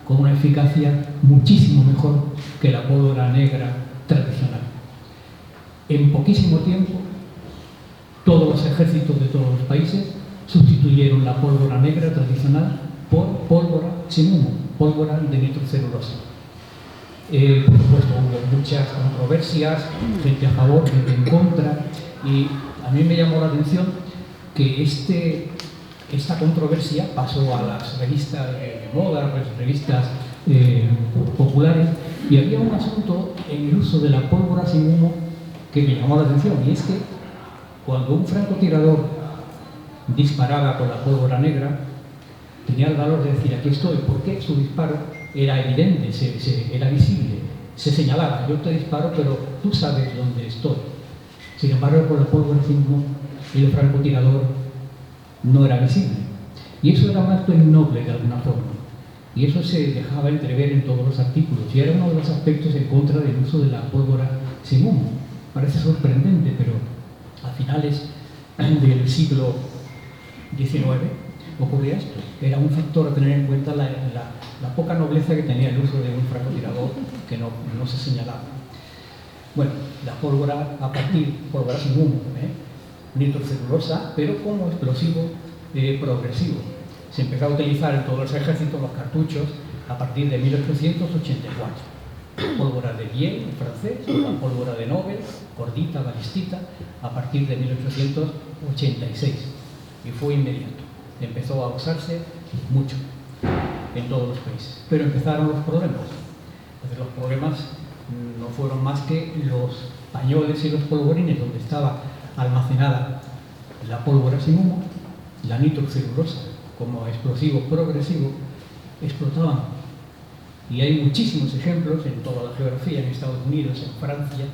con una eficacia muchísimo mejor que la pólvora negra tradicional. En poquísimo tiempo, todos los ejércitos de todos los países sustituyeron la pólvora negra tradicional por pólvora sin humo, pólvora de nitrocelulosa. Por supuesto, hubo muchas controversias, gente a favor, gente en contra, y a mí me llamó la atención que esta controversia pasó a las revistas de moda, las revistas populares, y había un asunto en el uso de la pólvora sin humo que me llamó la atención, y es que cuando un francotirador disparaba con la pólvora negra, tenía el valor de decir: aquí estoy, porque su disparo era evidente, era visible, se señalaba: yo te disparo, pero tú sabes dónde estoy. Sin embargo, con la pólvora sin humo, el francotirador no era visible. Y eso era un acto innoble de alguna forma. Y eso se dejaba entrever en todos los artículos. Y era uno de los aspectos en contra del uso de la pólvora sin humo. Parece sorprendente, pero a finales del siglo XIX ocurría esto. Era un factor a tener en cuenta la poca nobleza que tenía el uso de un francotirador que no se señalaba. Bueno, la pólvora pólvora sin humo, nitrocelulosa, pero como explosivo progresivo. Se empezó a utilizar en todos los ejércitos los cartuchos a partir de 1884. Pólvora de Biel, en francés, la pólvora de Nobel, gordita, balistita, a partir de 1886. Y fue inmediato. Empezó a usarse mucho en todos los países. Pero empezaron los problemas. Entonces, los problemas no fueron más que los pañoles y los polvorines donde estaba almacenada la pólvora sin humo, la nitrocelulosa como explosivo progresivo, explotaban. Y hay muchísimos ejemplos en toda la geografía, en Estados Unidos, en Francia,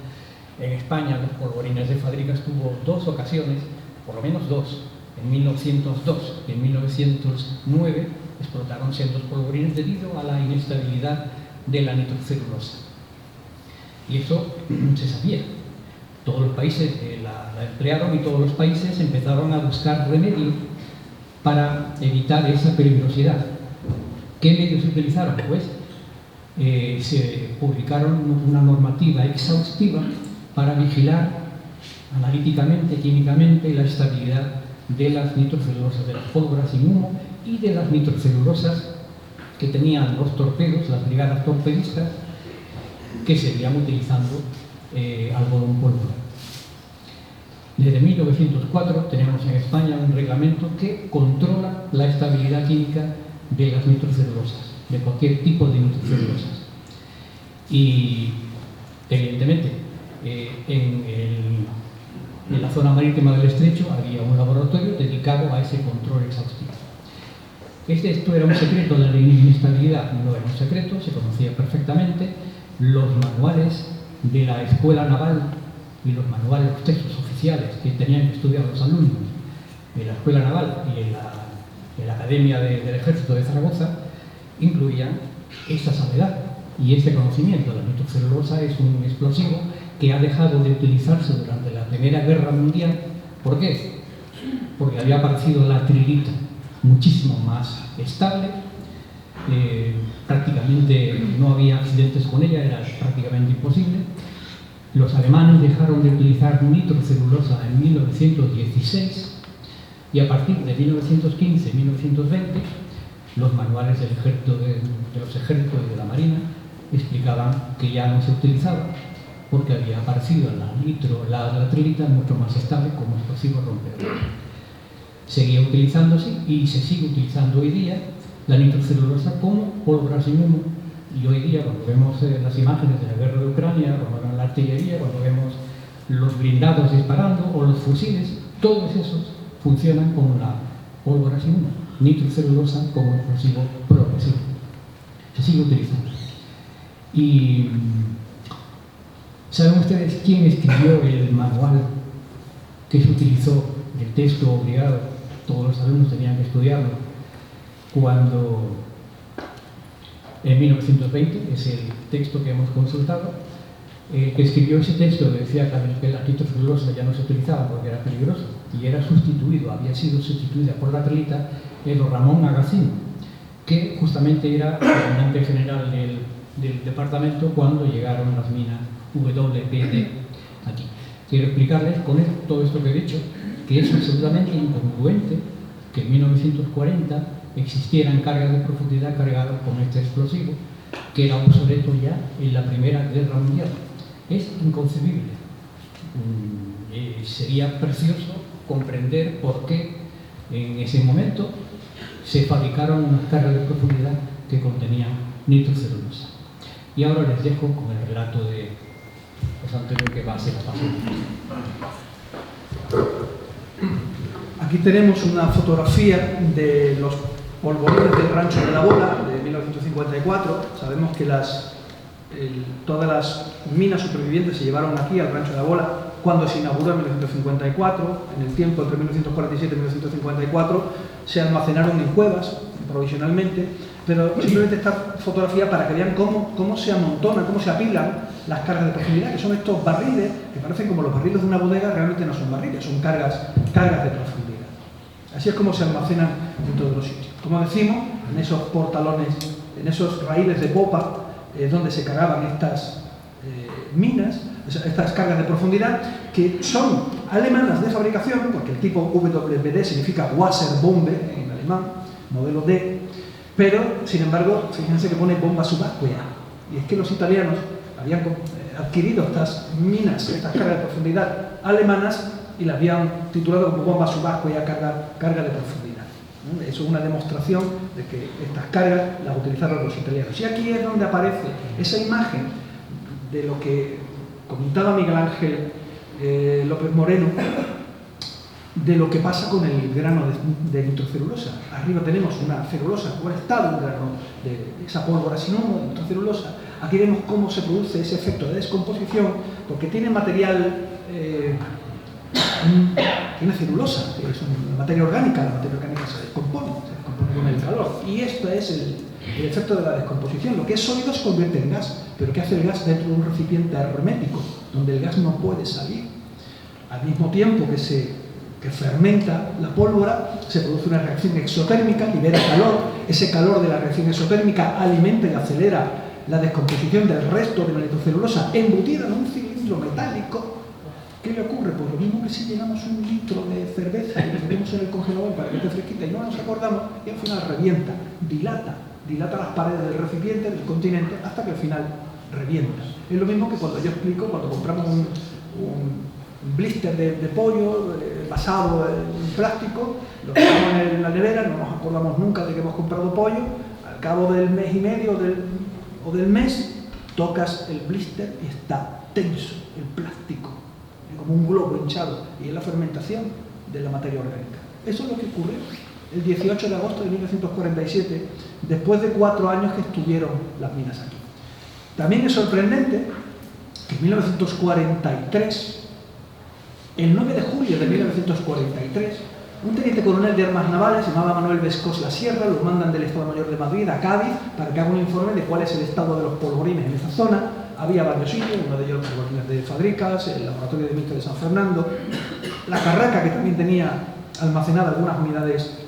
en España. Los polvorines de Fábricas tuvo dos ocasiones, por lo menos dos, en 1902 y en 1909 explotaron sendos polvorines debido a la inestabilidad de la nitrocelulosa. Y eso se sabía. Todos los países la emplearon y todos los países empezaron a buscar remedio para evitar esa peligrosidad. ¿Qué medios se utilizaron? Pues se publicaron una normativa exhaustiva para vigilar analíticamente, químicamente, la estabilidad de las nitrocelulosas, de las pólvoras sin humo y de las nitrocelulosas que tenían los torpedos, las brigadas torpedistas, que seguían utilizando algodón pólvora. Desde 1904 tenemos en España un reglamento que controla la estabilidad química de las nitrocelulosas, de cualquier tipo de nitrocelulosas. Y evidentemente en la zona marítima del estrecho había un laboratorio dedicado a ese control exhaustivo. Esto era un secreto, la inestabilidad no era un secreto, se conocía perfectamente. Los manuales de la escuela naval y los manuales, los textos oficiales que tenían que estudiar los alumnos en la escuela naval y en la Academia del Ejército de Zaragoza incluían esta salvedad y este conocimiento. La nitrocelulosa es un explosivo que ha dejado de utilizarse durante la Primera Guerra Mundial. ¿Por qué? Porque había aparecido la trilita, muchísimo más estable, prácticamente no había accidentes con ella, era prácticamente imposible. Los alemanes dejaron de utilizar nitrocelulosa en 1916 y a partir de 1915-1920 los manuales del ejército de los ejércitos y de la marina explicaban que ya no se utilizaba porque había aparecido la trilita mucho más estable como explosivo rompedor. Seguía utilizándose y se sigue utilizando hoy día la nitrocelulosa como pólvora sin humo. Y hoy día, cuando vemos las imágenes de la guerra de Ucrania, cuando vemos la artillería, cuando vemos los blindados disparando o los fusiles, todos esos funcionan como la pólvora sin humo, nitrocelulosa como explosivo progresivo. Se sigue utilizando. ¿Y saben ustedes quién escribió el manual que se utilizó el texto obligado, todos los alumnos tenían que estudiarlo, cuando en 1920, es el texto que hemos consultado, que escribió ese texto decía que la nitrocelulosa ya no se utilizaba porque era peligroso y era sustituido, había sido sustituida por la perlita, el Ramón Agacín, que justamente era el comandante general del departamento cuando llegaron las minas WPD aquí. Quiero explicarles con todo esto que he dicho que es absolutamente incongruente que en 1940 existieran cargas de profundidad cargadas con este explosivo que era obsoleto ya en la Primera Guerra Mundial. Es inconcebible. Sería precioso comprender por qué en ese momento se fabricaron unas cargas de profundidad que contenían nitrocelulosa. Y ahora les dejo con el relato de José Antonio, que va a ser la pasión. Aquí tenemos una fotografía de los polvorines del Rancho de la Bola de 1954. Sabemos que todas las minas supervivientes se llevaron aquí al Rancho de la Bola cuando se inauguró en 1954. En el tiempo entre 1947 y 1954 se almacenaron en cuevas provisionalmente, pero simplemente esta fotografía para que vean cómo se amontonan, cómo se apilan las cargas de profundidad, que son estos barriles que parecen como los barriles de una bodega, realmente no son barriles, son cargas de profundidad. Así es como se almacenan en todos los sitios. Como decimos, en esos portalones, en esos raíles de popa, donde se cargaban estas minas, estas cargas de profundidad, que son alemanas de fabricación, porque el tipo WPD significa Wasserbombe en alemán, modelo D, pero, sin embargo, fíjense que pone bomba subacquea. Y es que los italianos habían adquirido estas minas, estas cargas de profundidad alemanas, y las habían titulado como bomba subacquea, carga de profundidad. Eso es una demostración de que estas cargas las utilizaron los italianos. Y aquí es donde aparece esa imagen de lo que comentaba Miguel Ángel López Moreno, de lo que pasa con el grano de nitrocelulosa. Arriba tenemos una celulosa en buen estado, un grano de esa pólvora sin humo, de nitrocelulosa. Aquí vemos cómo se produce ese efecto de descomposición, porque tiene material, tiene celulosa, que es una materia orgánica. La materia orgánica se descompone con el calor. Y esto es el efecto de la descomposición. Lo que es sólido se convierte en gas, pero ¿qué hace el gas dentro de un recipiente hermético, donde el gas no puede salir? Al mismo tiempo que fermenta la pólvora, se produce una reacción exotérmica, libera calor. Ese calor de la reacción exotérmica alimenta y acelera la descomposición del resto de la nitrocelulosa embutida en un cilindro metálico. ¿Qué le ocurre? Pues lo mismo que si llenamos un litro de cerveza y lo metemos en el congelador para que esté fresquita y no nos acordamos, y al final revienta, dilata las paredes del recipiente, del continente, hasta que al final revienta. Es lo mismo que cuando yo explico, cuando compramos un blister de pollo basado en plástico, lo ponemos en la nevera, no nos acordamos nunca de que hemos comprado pollo. Al cabo del mes y medio o del mes, tocas el blister y está tenso el plástico, como un globo hinchado, y es la fermentación de la materia orgánica. Eso es lo que ocurre el 18 de agosto de 1947, después de 4 años que estuvieron las minas aquí. También es sorprendente que en 1943, el 9 de julio de 1943, un teniente coronel de armas navales, llamado Manuel Vescós La Sierra, lo mandan del Estado Mayor de Madrid a Cádiz para que haga un informe de cuál es el estado de los polvorines en esa zona. Había varios sitios, uno de ellos los polvorines de Fabricas, el laboratorio de Mitre de San Fernando, la Carraca, que también tenía almacenadas algunas unidades,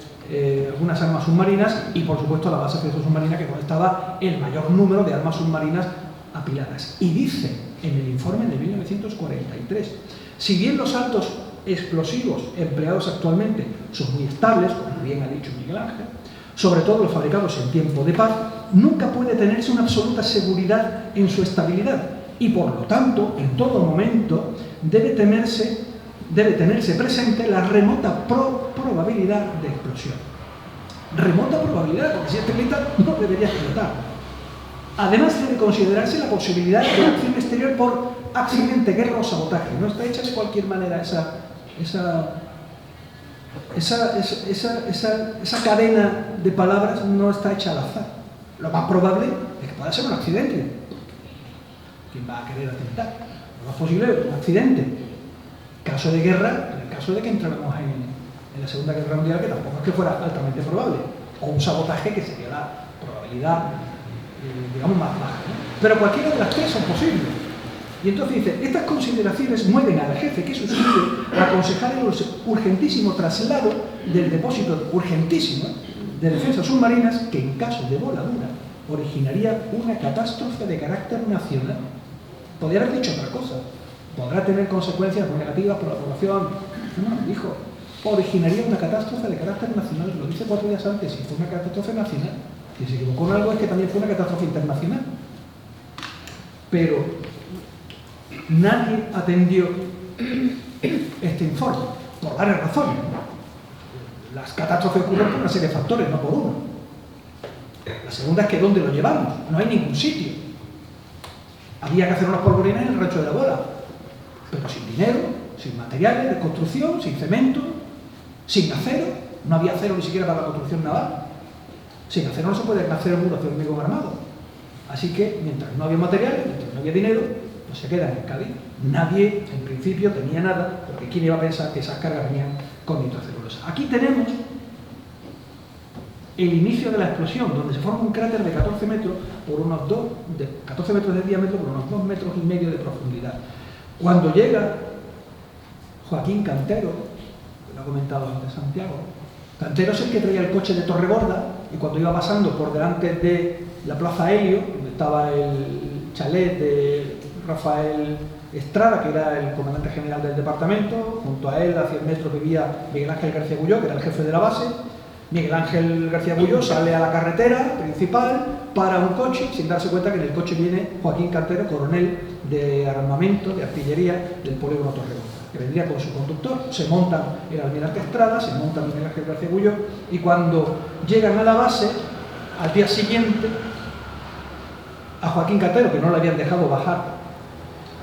algunas armas submarinas, y por supuesto la base submarina, que estaba el mayor número de armas submarinas apiladas. Y dice en el informe de 1943, si bien los altos explosivos empleados actualmente son muy estables, como bien ha dicho Miguel Ángel, sobre todo los fabricados en tiempo de paz, nunca puede tenerse una absoluta seguridad en su estabilidad y, por lo tanto, en todo momento debe tenerse presente la remota probabilidad de explosión. Remota probabilidad, porque si explota no debería explotar. Además, debe considerarse la posibilidad de acción exterior por accidente, guerra o sabotaje. No está hecha de cualquier manera esa cadena de palabras, no está hecha al azar. Lo más probable es que pueda ser un accidente. ¿Quién va a querer atentar? Lo más posible es un accidente. caso de guerra, en el caso de que entráramos en la Segunda Guerra Mundial, que tampoco es que fuera altamente probable, o un sabotaje que sería la probabilidad, digamos, más baja, ¿no? Pero cualquiera de las tres son posibles. Y entonces dice, estas consideraciones mueven al jefe que suscribe a aconsejar el urgentísimo traslado del depósito, urgentísimo, de defensas submarinas, que en caso de voladura originaría una catástrofe de carácter nacional. Podría haber dicho otra cosa. Podrá tener consecuencias muy negativas por la población. No, dijo, originaría una catástrofe de carácter nacional. Lo dice 4 días antes, y fue una catástrofe nacional. Si se equivocó en algo es que también fue una catástrofe internacional. Pero nadie atendió este informe, por varias razones. Las catástrofes ocurren por una serie de factores, no por uno. La segunda es que ¿dónde lo llevamos? No hay ningún sitio. Había que hacer unos polvorines en el rancho de la Bola, pero sin dinero, sin materiales de construcción, sin cemento, sin acero. No había acero ni siquiera para la construcción naval. Sin acero no se puede hacer muros de hormigón armado. Así que, mientras no había materiales, mientras no había dinero, pues se quedan en Cádiz. Nadie, en principio, tenía nada, porque ¿quién iba a pensar que esas cargas venían con nitrocelulosa? Aquí tenemos el inicio de la explosión, donde se forma un cráter de 14 metros por unos 14 metros de diámetro por unos 2,5 metros de profundidad. Cuando llega Joaquín Cantero, que lo ha comentado antes Santiago, Cantero es el que traía el coche de Torregorda, y cuando iba pasando por delante de la Plaza Helio, donde estaba el chalet de Rafael Estrada, que era el comandante general del departamento, junto a él a 100 metros vivía Miguel Ángel García Bulló, que era el jefe de la base. Miguel Ángel García Bulló sale a la carretera principal, para un coche, sin darse cuenta que en el coche viene Joaquín Cantero, coronel de armamento, de artillería del polígono Torregorda, que vendría con su conductor. Se montan el almirante Estrada, se montan Miguel Ángel García Bulló, y cuando llegan a la base, al día siguiente, a Joaquín Cantero, que no le habían dejado bajar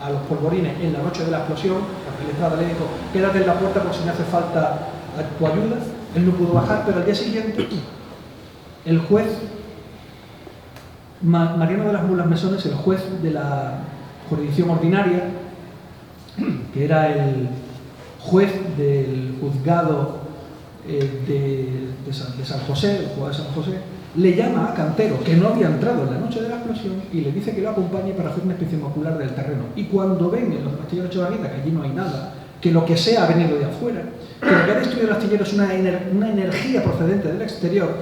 a los polvorines en la noche de la explosión, Rafael Estrada le dijo, quédate en la puerta por si me hace falta tu ayuda. Él no pudo bajar, pero al día siguiente el juez Mariano de las Mulas Mesones, el juez de la jurisdicción ordinaria, que era el juez del juzgado de San José, el juzgado de San José, le llama a Cantero, que no había entrado en la noche de la explosión, y le dice que lo acompañe para hacer una inspección ocular del terreno. Y cuando ven en los astilleros de Echevarrieta que allí no hay nada, que lo que sea ha venido de afuera, que lo que ha destruido el astillero es una energía procedente del exterior,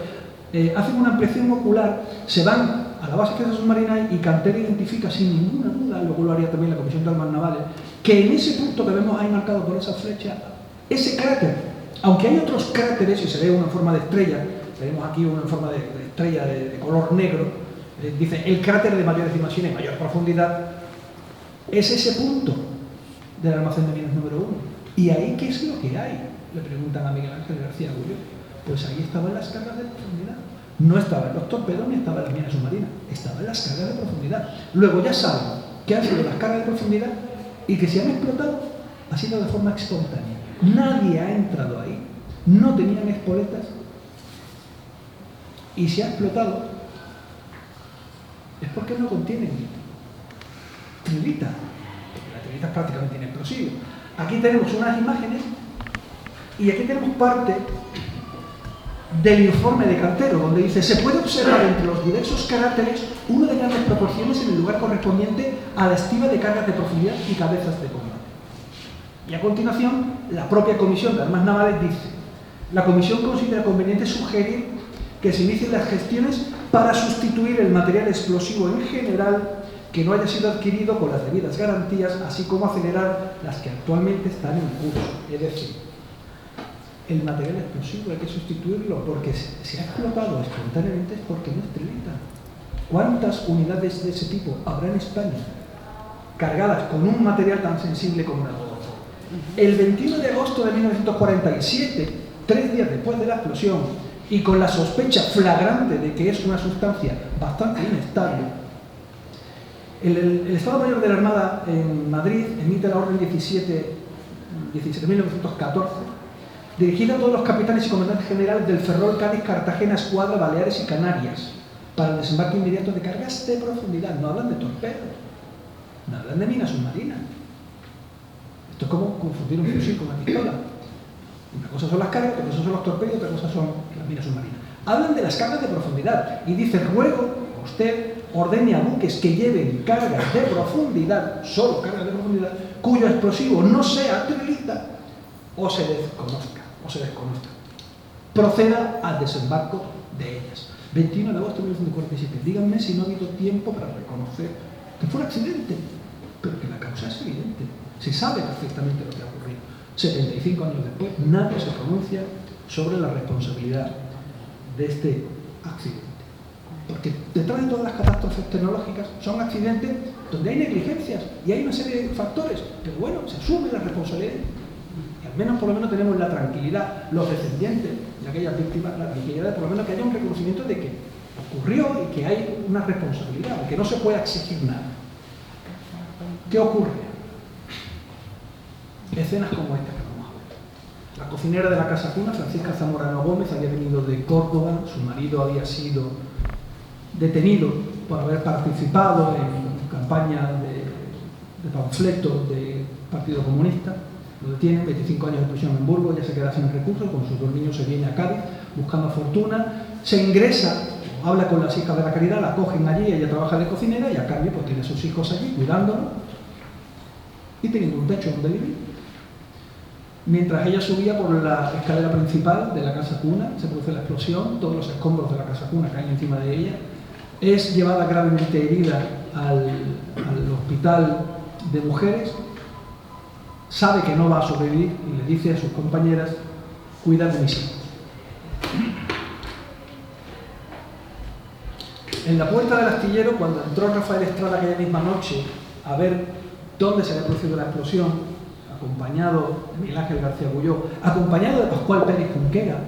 hacen una ampliación ocular, se van a la base de defensa submarina, y Cantero identifica sin ninguna duda, luego lo haría también la Comisión de Armas Navales, que en ese punto que vemos ahí marcado por esa flecha, ese cráter, aunque hay otros cráteres, y se ve una en forma de estrella, tenemos aquí una en forma de estrella de color negro, dice el cráter de mayor estimación y mayor profundidad, es ese punto del almacén de minas número 1. ¿Y ahí qué es lo que hay? Le preguntan a Miguel Ángel García Bulló. Pues ahí estaban las cargas de profundidad. No estaban los torpedos ni estaban las minas submarinas, estaban las cargas de profundidad. Luego ya saben que han sido las cargas de profundidad y que si han explotado ha sido de forma espontánea. Nadie ha entrado ahí, no tenían espoletas, y si ha explotado es porque no contienen trilita, porque la trilita es prácticamente inexplosiva. Aquí tenemos unas imágenes y aquí tenemos parte del informe de Cantero, donde dice: se puede observar entre los diversos cráteres uno de grandes proporciones en el lugar correspondiente a la estima de cargas de profundidad y cabezas de combate. Y a continuación, la propia Comisión de Armas Navales dice: la Comisión considera conveniente sugerir que se inicien las gestiones para sustituir el material explosivo en general que no haya sido adquirido con las debidas garantías, así como acelerar las que actualmente están en curso. Es decir, el material explosivo hay que sustituirlo, porque si ha explotado espontáneamente es porque no es trilita. ¿Cuántas unidades de ese tipo habrá en España cargadas con un material tan sensible como una bomba? El 21 de agosto de 1947, 3 días después de la explosión, y con la sospecha flagrante de que es una sustancia bastante inestable, el Estado Mayor de la Armada en Madrid emite la Orden 17.914, dirigida a todos los capitanes y comandantes generales del Ferrol, Cádiz, Cartagena, Escuadra, Baleares y Canarias, para el desembarque inmediato de cargas de profundidad. No hablan de torpedos, no hablan de minas submarinas. Esto es como confundir un fusil con una pistola. Una cosa son las cargas, otra cosa son los torpedos, otra cosa son las minas submarinas. Hablan de las cargas de profundidad y dice: ruego a usted ordene a buques que lleven cargas de profundidad, solo cargas de profundidad, cuyo explosivo no sea trilita o se desconozca. Proceda al desembarco de ellas. 21 de agosto de 1947. Díganme si no ha habido tiempo para reconocer que fue un accidente, pero que la causa es evidente. Se sabe perfectamente lo que ha ocurrido. 75 años después, nadie se pronuncia sobre la responsabilidad de este accidente. Porque detrás de todas las catástrofes tecnológicas son accidentes donde hay negligencias y hay una serie de factores, pero bueno, se asume la responsabilidad. Y al menos, por lo menos, tenemos la tranquilidad, los descendientes de aquellas víctimas, la tranquilidad de por lo menos que haya un reconocimiento de que ocurrió y que hay una responsabilidad, que no se pueda exigir nada. ¿Qué ocurre? Escenas como esta que vamos a ver. La cocinera de la Casa Cuna, Francisca Zamorano Gómez, había venido de Córdoba. Su marido había sido detenido por haber participado en campaña de panfletos del Partido Comunista. Lo detienen, 25 años de prisión en Burgos, ya se queda sin recursos, con sus 2 niños se viene a Cádiz buscando fortuna, se ingresa, habla con las hijas de la Caridad, la cogen allí, ella trabaja de cocinera y a cambio pues tiene a sus hijos allí cuidándolos y teniendo un techo donde vivir. Mientras ella subía por la escalera principal de la Casa Cuna, se produce la explosión, todos los escombros de la Casa Cuna caen encima de ella, es llevada gravemente herida al hospital de mujeres, sabe que no va a sobrevivir y le dice a sus compañeras: cuida de mis hijos. En la puerta del astillero, cuando entró Rafael Estrada aquella misma noche a ver dónde se había producido la explosión, acompañado de Miguel Ángel García Agulló, acompañado de Pascual Pérez Junquera,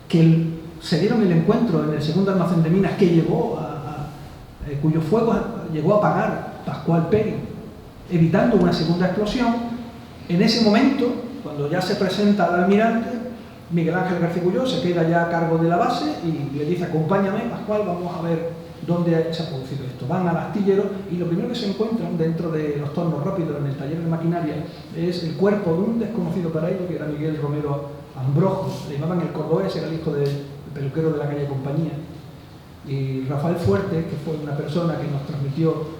que se dieron el encuentro en el segundo almacén de minas que cuyo fuego llegó a apagar Pascual Pérez, evitando una segunda explosión. En ese momento, cuando ya se presenta al almirante, Miguel Ángel García Agulló se queda ya a cargo de la base y le dice: acompáñame, Pascual, vamos a ver dónde se ha producido esto. Van al astillero y lo primero que se encuentran dentro de los tornos rápidos en el taller de maquinaria es el cuerpo de un desconocido para ellos, que era Miguel Romero Ambrojo. Le llamaban el cordobés, era el hijo del peluquero de la calle Compañía. Y Rafael Fuerte, que fue una persona que nos transmitió,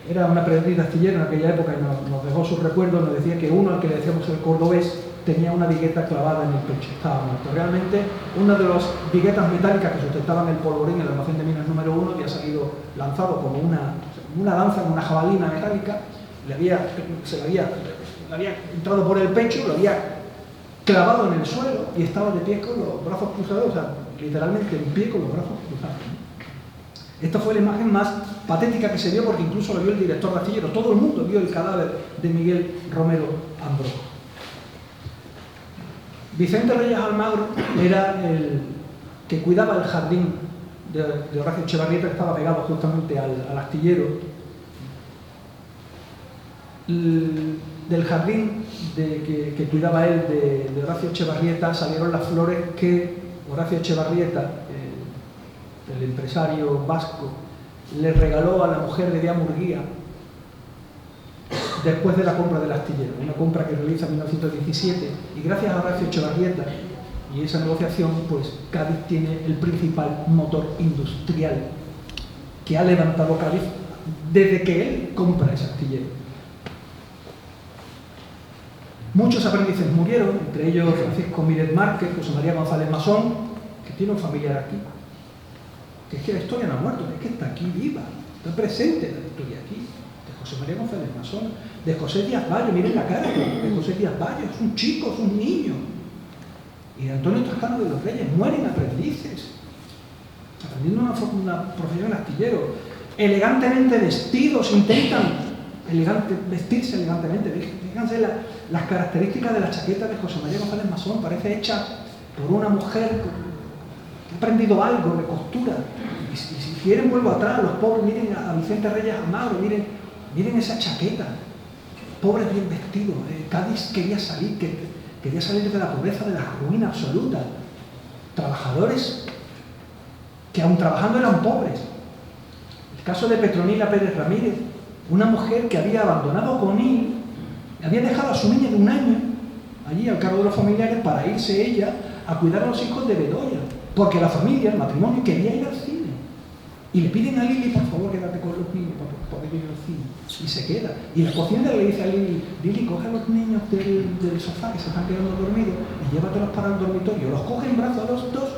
era un aprendiz de astillero en aquella época y nos dejó sus recuerdos, nos decía que uno al que le decíamos el cordobés tenía una vigueta clavada en el pecho, estaba muerto. Realmente, una de las viguetas metálicas que sustentaban el polvorín, el almacén de minas número 1, había salido lanzado como una lanza en una jabalina metálica, se le había entrado por el pecho, lo había clavado en el suelo y estaba de pie con los brazos cruzados, o sea, literalmente en pie con los brazos cruzados. Esta fue la imagen más patética que se vio, porque incluso lo vio el director de astillero. Todo el mundo vio el cadáver de Miguel Romero Ambrojo. Vicente Reyes Almagro era el que cuidaba el jardín de Horacio Echevarrieta, que estaba pegado justamente al astillero. Del jardín que cuidaba él de Horacio Echevarrieta salieron las flores que Horacio Echevarrieta, el empresario vasco, le regaló a la mujer de Díaz Murguía después de la compra del astillero, una compra que realiza en 1917, y gracias a Horacio Echevarrieta y esa negociación, pues Cádiz tiene el principal motor industrial que ha levantado Cádiz desde que él compra ese astillero. Muchos aprendices murieron, entre ellos Francisco Miret Márquez, José María González Masón, que tiene un familiar aquí. Que es que la historia no ha muerto, es que está aquí viva, está presente la historia aquí. De José María González Masón, de José Díaz Bayo, miren la cara de José Díaz Bayo, es un chico, es un niño. Y de Antonio Toscano de los Reyes, mueren aprendices, aprendiendo una profesión de astillero, elegantemente vestidos, intentan vestirse elegantemente. Fíjense las características de la chaqueta de José María González Masón, parece hecha por una mujer que ha aprendido algo de costura. Y si quieren, vuelvo atrás, los pobres, miren a Vicente Reyes Almagro, miren esa chaqueta, pobres bien vestidos. Cádiz quería salir de la pobreza, de la ruina absoluta. Trabajadores que aun trabajando eran pobres. El caso de Petronila Pérez Ramírez, una mujer que había abandonado Conil Había dejado a su niña de 1 año allí al cargo de los familiares para irse ella a cuidar a los hijos de Bedoya, porque la familia, el matrimonio, quería ir al cine. Y le piden a Lili, por favor, quédate con los niños para poder ir al cine. Y se queda. Y la cocinera le dice a Lili, Lili, coge a los niños del sofá que se están quedando dormidos y llévatelos para el dormitorio. Los coge en brazos a los dos,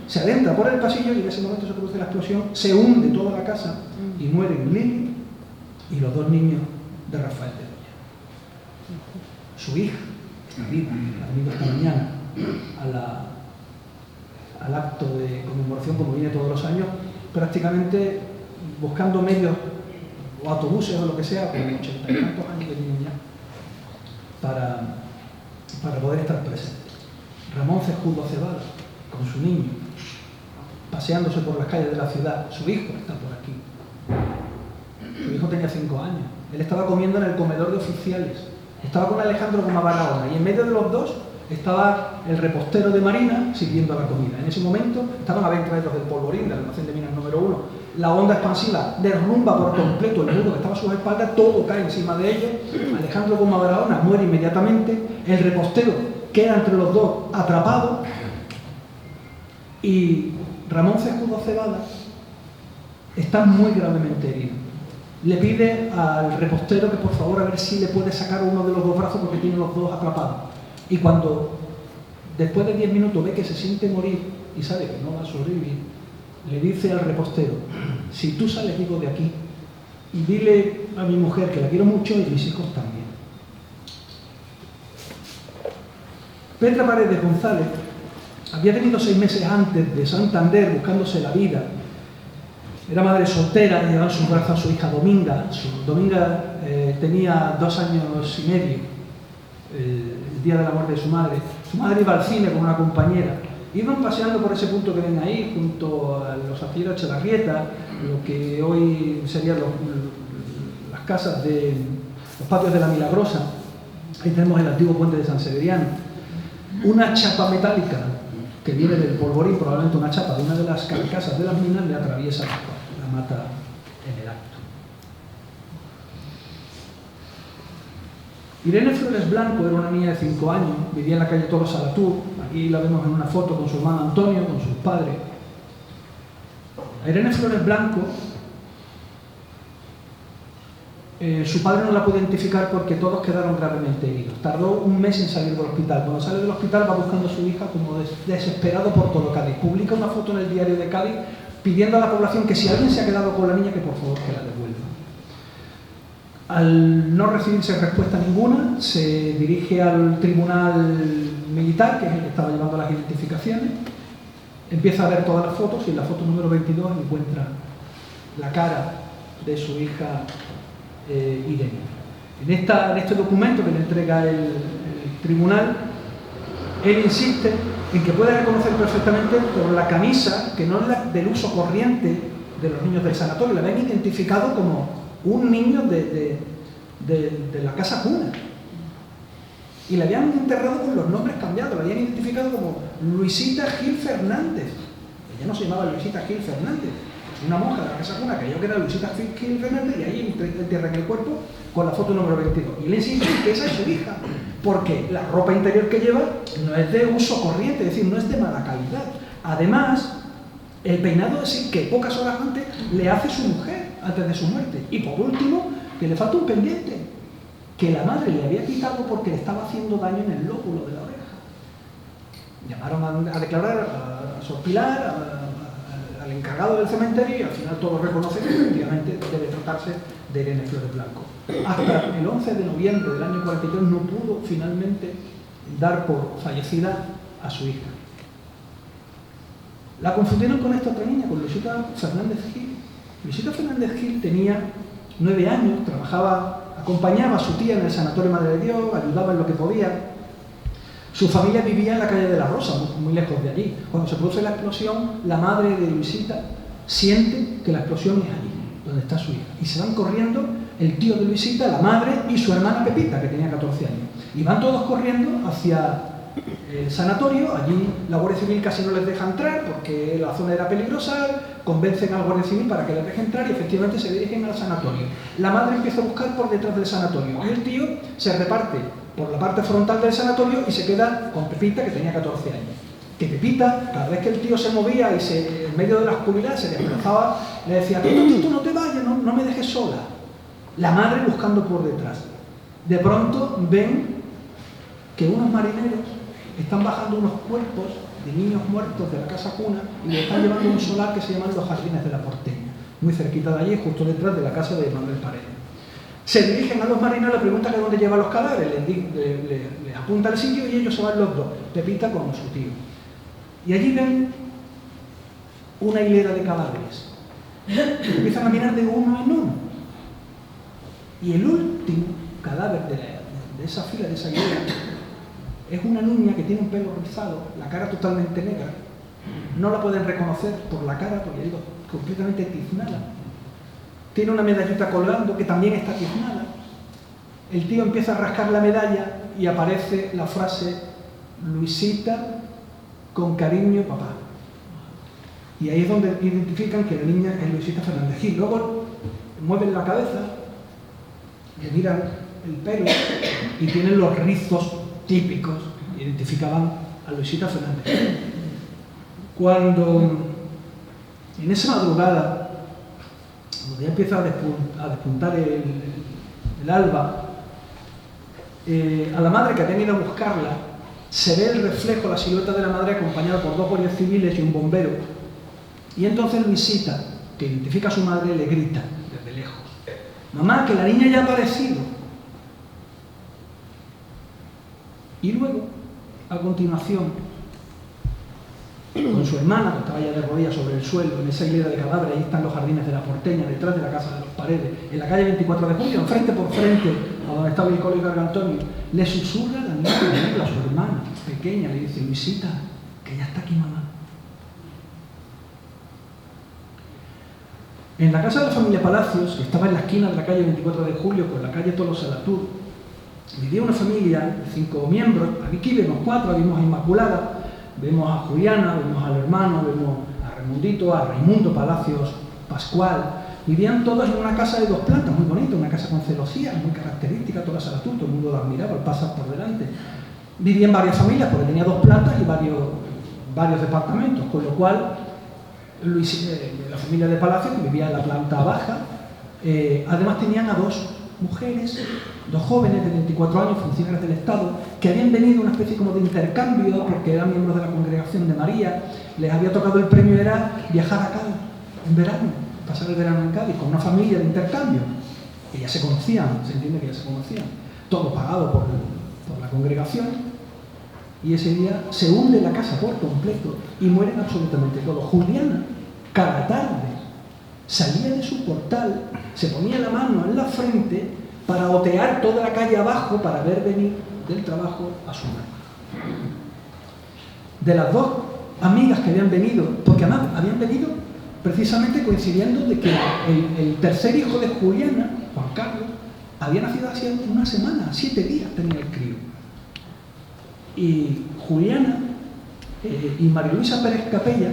se adentra por el pasillo y en ese momento se produce la explosión, se hunde toda la casa y mueren Lili y los 2 niños de Rafael Bedoya. Su hija está viva, la ha venido esta mañana al acto de conmemoración, como viene todos los años, prácticamente buscando medios o autobuses o lo que sea, con 80 y tantos años de niño ya, para poder estar presente. Ramón Cejudo Cebada, con su niño, paseándose por las calles de la ciudad. Su hijo está por aquí. Su hijo tenía 5 años. Él estaba comiendo en el comedor de oficiales. Estaba con Alejandro Goma Barahona y en medio de los dos estaba el repostero de Marina sirviendo la comida. En ese momento estaban a 20 metros del Polvorín, del almacén de minas número 1. La onda expansiva derrumba por completo el muro que estaba a sus espaldas, todo cae encima de ellos. Alejandro Goma Barahona muere inmediatamente. El repostero queda entre los dos atrapado y Ramón Cejudo Cebada está muy gravemente herido. Le pide al repostero que por favor a ver si le puede sacar uno de los 2 brazos porque tiene los 2 atrapados. Y cuando después de 10 minutos ve que se siente morir y sabe que no va a sobrevivir, le dice al repostero, si tú sales vivo de aquí, y dile a mi mujer que la quiero mucho y mis hijos también. Petra Paredes González había tenido 6 meses antes de Santander buscándose la vida. Era madre soltera, llevaba en sus brazos a su hija Dominga. Dominga tenía 2 años y medio, el día de la muerte de su madre. Su madre iba al cine con una compañera. Iban paseando por ese punto que ven ahí, junto a los astilleros de Echevarrieta, lo que hoy serían las casas de los patios de la Milagrosa. Ahí tenemos el antiguo puente de San Severiano. Una chapa metálica que viene del Polvorín, probablemente una chapa de una de las carcasas de las minas, le atraviesa la mata en el acto. Irene Flores Blanco era una niña de 5 años, vivía en la calle Toro Salatú. Aquí la vemos en una foto con su hermano Antonio, con sus padres. A Irene Flores Blanco, su padre no la pudo identificar porque todos quedaron gravemente heridos. Tardó 1 mes en salir del hospital. Cuando sale del hospital va buscando a su hija como desesperado por todo Cádiz. Publica una foto en el diario de Cádiz pidiendo a la población que si alguien se ha quedado con la niña, que por favor que la devuelva. Al no recibirse respuesta ninguna, se dirige al tribunal militar, que es el que estaba llevando las identificaciones, empieza a ver todas las fotos y en la foto número 22 encuentra la cara de su hija Irene. En este documento que le entrega el tribunal, él insiste en que puede reconocer perfectamente por la camisa, que no es la del uso corriente de los niños del sanatorio, la habían identificado como un niño de la casa cuna. Y la habían enterrado con los nombres cambiados, la habían identificado como Luisita Gil Fernández. Ella no se llamaba Luisita Gil Fernández, es una monja de la casa cuna que creyó que era Luisita Gil Fernández y ahí entierran el cuerpo con la foto número 22. Y él insiste en que esa es su hija, porque la ropa interior que lleva no es de uso corriente, es decir, no es de mala calidad. Además, el peinado es el que pocas horas antes le hace su mujer, antes de su muerte. Y por último, que le falta un pendiente, que la madre le había quitado porque le estaba haciendo daño en el lóbulo de la oreja. Llamaron a declarar a Sor Pilar, al encargado del cementerio, y al final todos reconocen que efectivamente debe tratarse de Irene Flores Blanco. Hasta el 11 de noviembre del año 43 no pudo finalmente dar por fallecida a su hija. La confundieron con esta otra niña, con Luisita Fernández Gil. Luisita Fernández Gil tenía 9 años, acompañaba a su tía en el Sanatorio Madre de Dios, ayudaba en lo que podía. Su familia vivía en la calle de la Rosa, muy lejos de allí. Cuando se produce la explosión, la madre de Luisita siente que la explosión es allí, donde está su hija. Y se van corriendo el tío de Luisita, la madre y su hermana Pepita, que tenía 14 años. Y van todos corriendo hacia el sanatorio. Allí la Guardia Civil casi no les deja entrar porque la zona era peligrosa, convencen al Guardia Civil para que les deje entrar y efectivamente se dirigen al sanatorio. La madre empieza a buscar por detrás del sanatorio y el tío se reparte por la parte frontal del sanatorio y se queda con Pepita, que tenía 14 años. Que Pepita, cada vez que el tío se movía y en medio de la oscuridad se desplazaba, le decía: tú no te vayas, no me dejes sola. La madre buscando por detrás. De pronto ven que unos marineros están bajando unos cuerpos de niños muertos de la casa cuna y le están llevando a un solar que se llaman los Jardines de la Porteña, muy cerquita de allí, justo detrás de la casa de Manuel Paredes. Se dirigen a los marineros, le preguntan que dónde llevan los cadáveres, les apunta el sitio y ellos se van los dos, Pepita con su tío. Y allí ven una hilera de cadáveres. Empiezan a mirar de uno en uno. Y el último cadáver de esa fila, de esa hilera, es una niña que tiene un pelo rizado, la cara totalmente negra. No la pueden reconocer por la cara, porque digo, completamente tiznada. Tiene una medallita colgando que también está tiznada. El tío empieza a rascar la medalla y aparece la frase: Luisita, con cariño, papá. Y ahí es donde identifican que la niña es Luisita Fernández Gil. Luego mueven la cabeza, le miran el pelo y tienen los rizos típicos que identificaban a Luisita Fernández Gil. Cuando en esa madrugada, cuando ya empieza a despuntar el alba, a la madre que habían ido a buscarla, se ve el reflejo, la silueta de la madre acompañada por dos guardias civiles y un bombero. Y entonces Luisita, que identifica a su madre, le grita desde lejos: mamá, que la niña ya ha aparecido. Y luego, a continuación, con su hermana, que estaba ya de rodillas sobre el suelo, en esa hilera de cadáveres, ahí están los Jardines de la Porteña, detrás de la casa de los Paredes, en la calle 24 de Julio, frente por frente a donde estaba el Colo y Antonio, le susurra la niña a su hermana pequeña, le dice: Luisita, que ya está aquí mamá. En la casa de la familia Palacios, que estaba en la esquina de la calle 24 de Julio con la calle Tolosa Latour, vivía una familia de 5 miembros. Aquí vemos 4, vimos a Inmaculada, vemos a Juliana, vemos al hermano, vemos a Raimundito, a Raimundo Palacios Pascual. Vivían todos en una casa de 2 plantas, muy bonita, una casa con celosías, muy característica, toda Salatur, todo el mundo la admiraba al pasar por delante. Vivían varias familias porque tenía 2 plantas y varios departamentos, con lo cual la familia de Palacios, que vivía en la planta baja, además tenían a 2 mujeres, 2 jóvenes de 24 años, funcionarios del Estado, que habían venido una especie como de intercambio porque eran miembros de la Congregación de María. Les había tocado el premio, era viajar a Cádiz en verano, pasar el verano en Cádiz con una familia de intercambio. Que ya se conocían, se entiende que ya se conocían, todo pagado por la Congregación. Y ese día se hunde la casa por completo y mueren absolutamente todos. Juliana, cada tarde, salía de su portal, se ponía la mano en la frente para otear toda la calle abajo para ver venir del trabajo a su madre. De las 2 amigas que habían venido, porque además habían venido precisamente coincidiendo de que el tercer hijo de Juliana, Juan Carlos, había nacido hace una semana, 7 días tenía el crío. Y Juliana y María Luisa Pérez Capella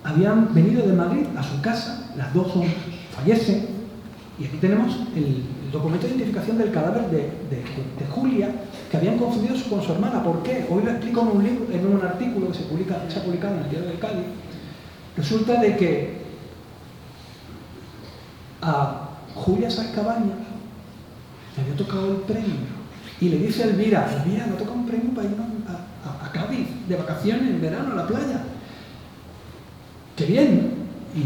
habían venido de Madrid a su casa, las 2 fallecen, y aquí tenemos el documento de identificación del cadáver de Julia, que habían confundido con su hermana. ¿Por qué? Hoy lo explico en un libro, en un artículo que se ha publicado en el Diario de Cádiz. Resulta de que a Julia Sáez Cabañas le había tocado el premio y le dice a Elvira: Elvira, ¿no toca un premio para irnos a Cádiz de vacaciones en verano a la playa? ¡Qué bien! ¿No? Y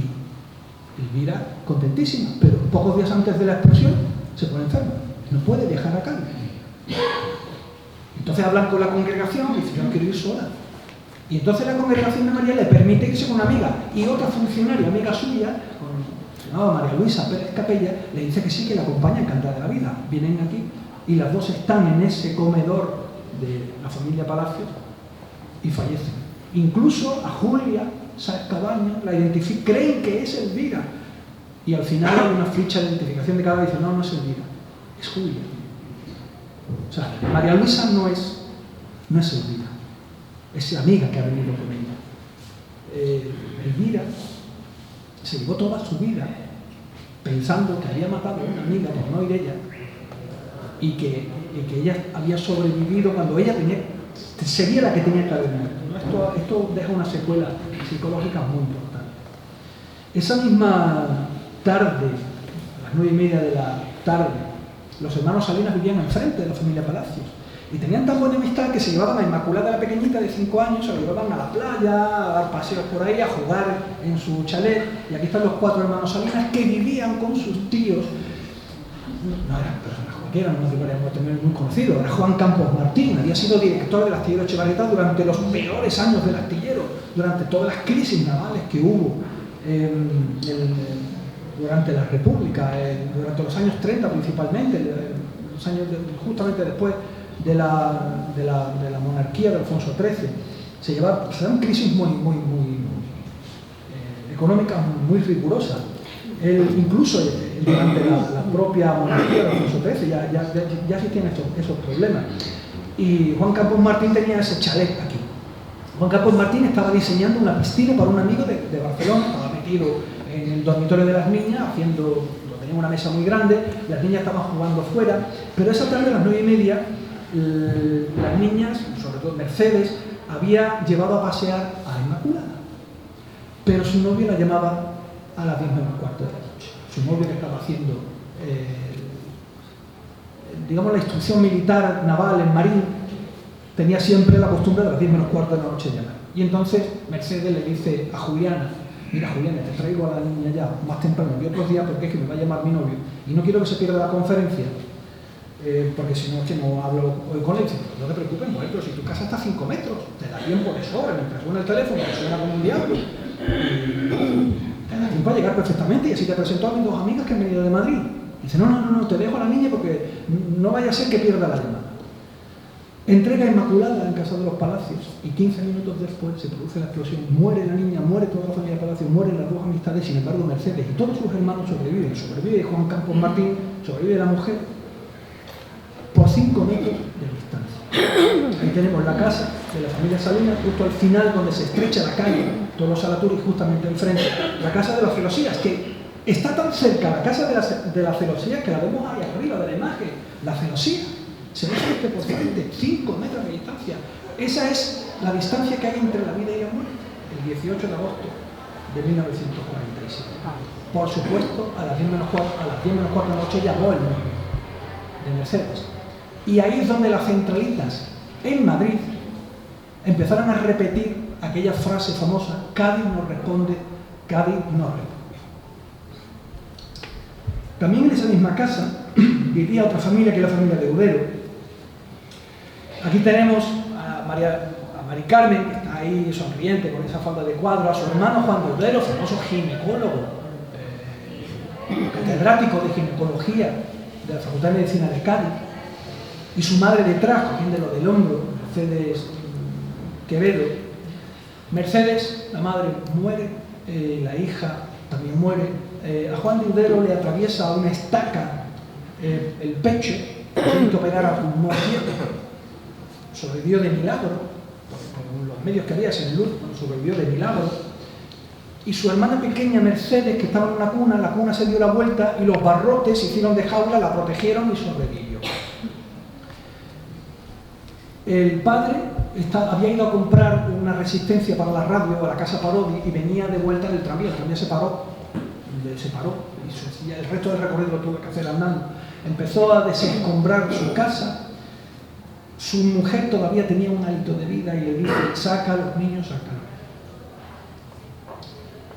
Elvira contentísima, pero pocos días antes de la explosión se pone enferma, no puede viajar a Cádiz. Entonces hablan con la congregación y dicen: yo no quiero ir sola. Y entonces la congregación de María le permite irse con una amiga, y otra funcionaria, amiga suya, se llamaba María Luisa Pérez Capella, le dice que sí, que la acompaña encantada de la vida. Vienen aquí y las 2 están en ese comedor de la familia Palacios y fallecen. Incluso a Julia Sáez Cabañas la identifican, creen que es Elvira, y al final hay una ficha de identificación de cada vez y dicen: no, no es Elvira, es Julia. O sea, María Luisa no es Elvira. esa amiga que ha venido con ella. Elvira se llevó toda su vida pensando que había matado a una amiga por no ir ella y que ella había sobrevivido cuando ella sería la que tenía que haber muerto, ¿no? Esto deja una secuela psicológica muy importante. Esa misma tarde, a las 9:30 de la tarde, los hermanos Salinas vivían enfrente de la familia Palacios y tenían tan buena amistad que se llevaban a Inmaculada, la pequeñita de 5 años, se la llevaban a la playa, a dar paseos por ahí, a jugar en su chalet. Y aquí están los 4 hermanos Salinas que vivían con sus tíos. No eran personas cualquiera, no deberíamos tener muy conocido. Era Juan Campos Martín, había sido director del astillero Echevarrieta durante los peores años del astillero, durante todas las crisis navales que hubo durante la República, durante los años 30 principalmente, los años justamente después de la monarquía de Alfonso XIII. Se dan crisis muy económicas muy rigurosas. Incluso durante la propia monarquía de Alfonso XIII ya existían esos problemas. Y Juan Campos Martín tenía ese chalet aquí. Juan Campos Martín estaba diseñando una piscina para un amigo de Barcelona, estaba metido en el dormitorio de las niñas, tenía una mesa muy grande, las niñas estaban jugando fuera, pero esa tarde a las 9:30 las niñas, sobre todo Mercedes, había llevado a pasear a Inmaculada, pero su novio la llamaba a las 10 menos cuarto de la noche. Su novio, que estaba haciendo digamos la instrucción militar naval en Marín, tenía siempre la costumbre de las 10 menos cuarto de la noche llamar. Y entonces Mercedes le dice a Juliana: mira, Juliana, te traigo a la niña ya más temprano y otros días porque es que me va a llamar mi novio y no quiero que se pierda la conferencia, porque si no es que no hablo hoy con él. No te preocupes, mujer, pero si tu casa está a 5 metros, te da tiempo de sobra, mientras suena el teléfono, que suena como un diablo, te da tiempo a llegar perfectamente. Y así te presento a mis 2 amigas que han venido de Madrid. Y dice: no, te dejo a la niña porque no vaya a ser que pierda la llamada. Entrega a Inmaculada en casa de los Palacios y 15 minutos después se produce la explosión. Muere la niña, muere toda la familia Palacios, mueren las 2 amistades. Sin embargo, Mercedes y todos sus hermanos sobreviven. Sobrevive Juan Campos Martín, sobrevive la mujer, por 5 metros de distancia. Ahí tenemos la casa de la familia Salinas, justo al final donde se estrecha la calle Todos los Salaturi, justamente enfrente la casa de los Celosías, que está tan cerca la casa de la Celosías que la vemos ahí arriba de la imagen. La Celosía se ve por frente, 5 metros de distancia. Esa es la distancia que hay entre la vida y la muerte, el 18 de agosto de 1947. Por supuesto, a las 10 menos cuarto de la noche llamó el nombre de Mercedes. Y ahí es donde las centralitas en Madrid empezaron a repetir aquella frase famosa: Cádiz nos responde, Cádiz nos responde. También en esa misma casa vivía otra familia, que es la familia de Udero. Aquí tenemos a Mari Carmen, que está ahí sonriente con esa falda de cuadro, a su hermano Juan de Udero, famoso ginecólogo, catedrático de ginecología de la Facultad de Medicina de Cádiz, y su madre detrás, cogiéndolo del hombro, Mercedes Quevedo. Mercedes, la madre, muere, la hija también muere. A Juan de Udero le atraviesa una estaca el pecho, tiene que operar a pulmón izquierdo. Sobrevivió de milagro, por los medios que había sin luz, sobrevivió de milagro. Y su hermana pequeña Mercedes, que estaba en una cuna, la cuna se dio la vuelta y los barrotes hicieron de jaula, la protegieron y sobrevivió. El padre había ido a comprar una resistencia para la radio a la casa Parodi y venía de vuelta en el tranvía se paró y el resto del recorrido lo tuvo que hacer andando. Empezó a desescombrar su casa. Su mujer todavía tenía un hálito de vida y le dice: saca a los niños, saca.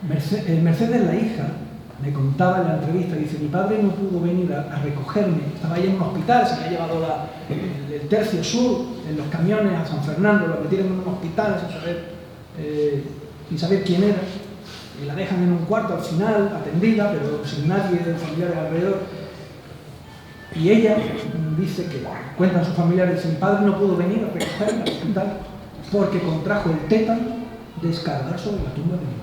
Mercedes, la hija, me contaba en la entrevista, dice: mi padre no pudo venir a recogerme, estaba ahí en un hospital, se había llevado el tercio sur en los camiones a San Fernando, lo metieron en un hospital sin saber quién era, y la dejan en un cuarto al final, atendida, pero sin nadie de familiares alrededor. Y ella dice que, cuentan sus familiares, dice: mi padre no pudo venir a recogerme al hospital porque contrajo el tétano de escardar sobre la tumba de mi madre.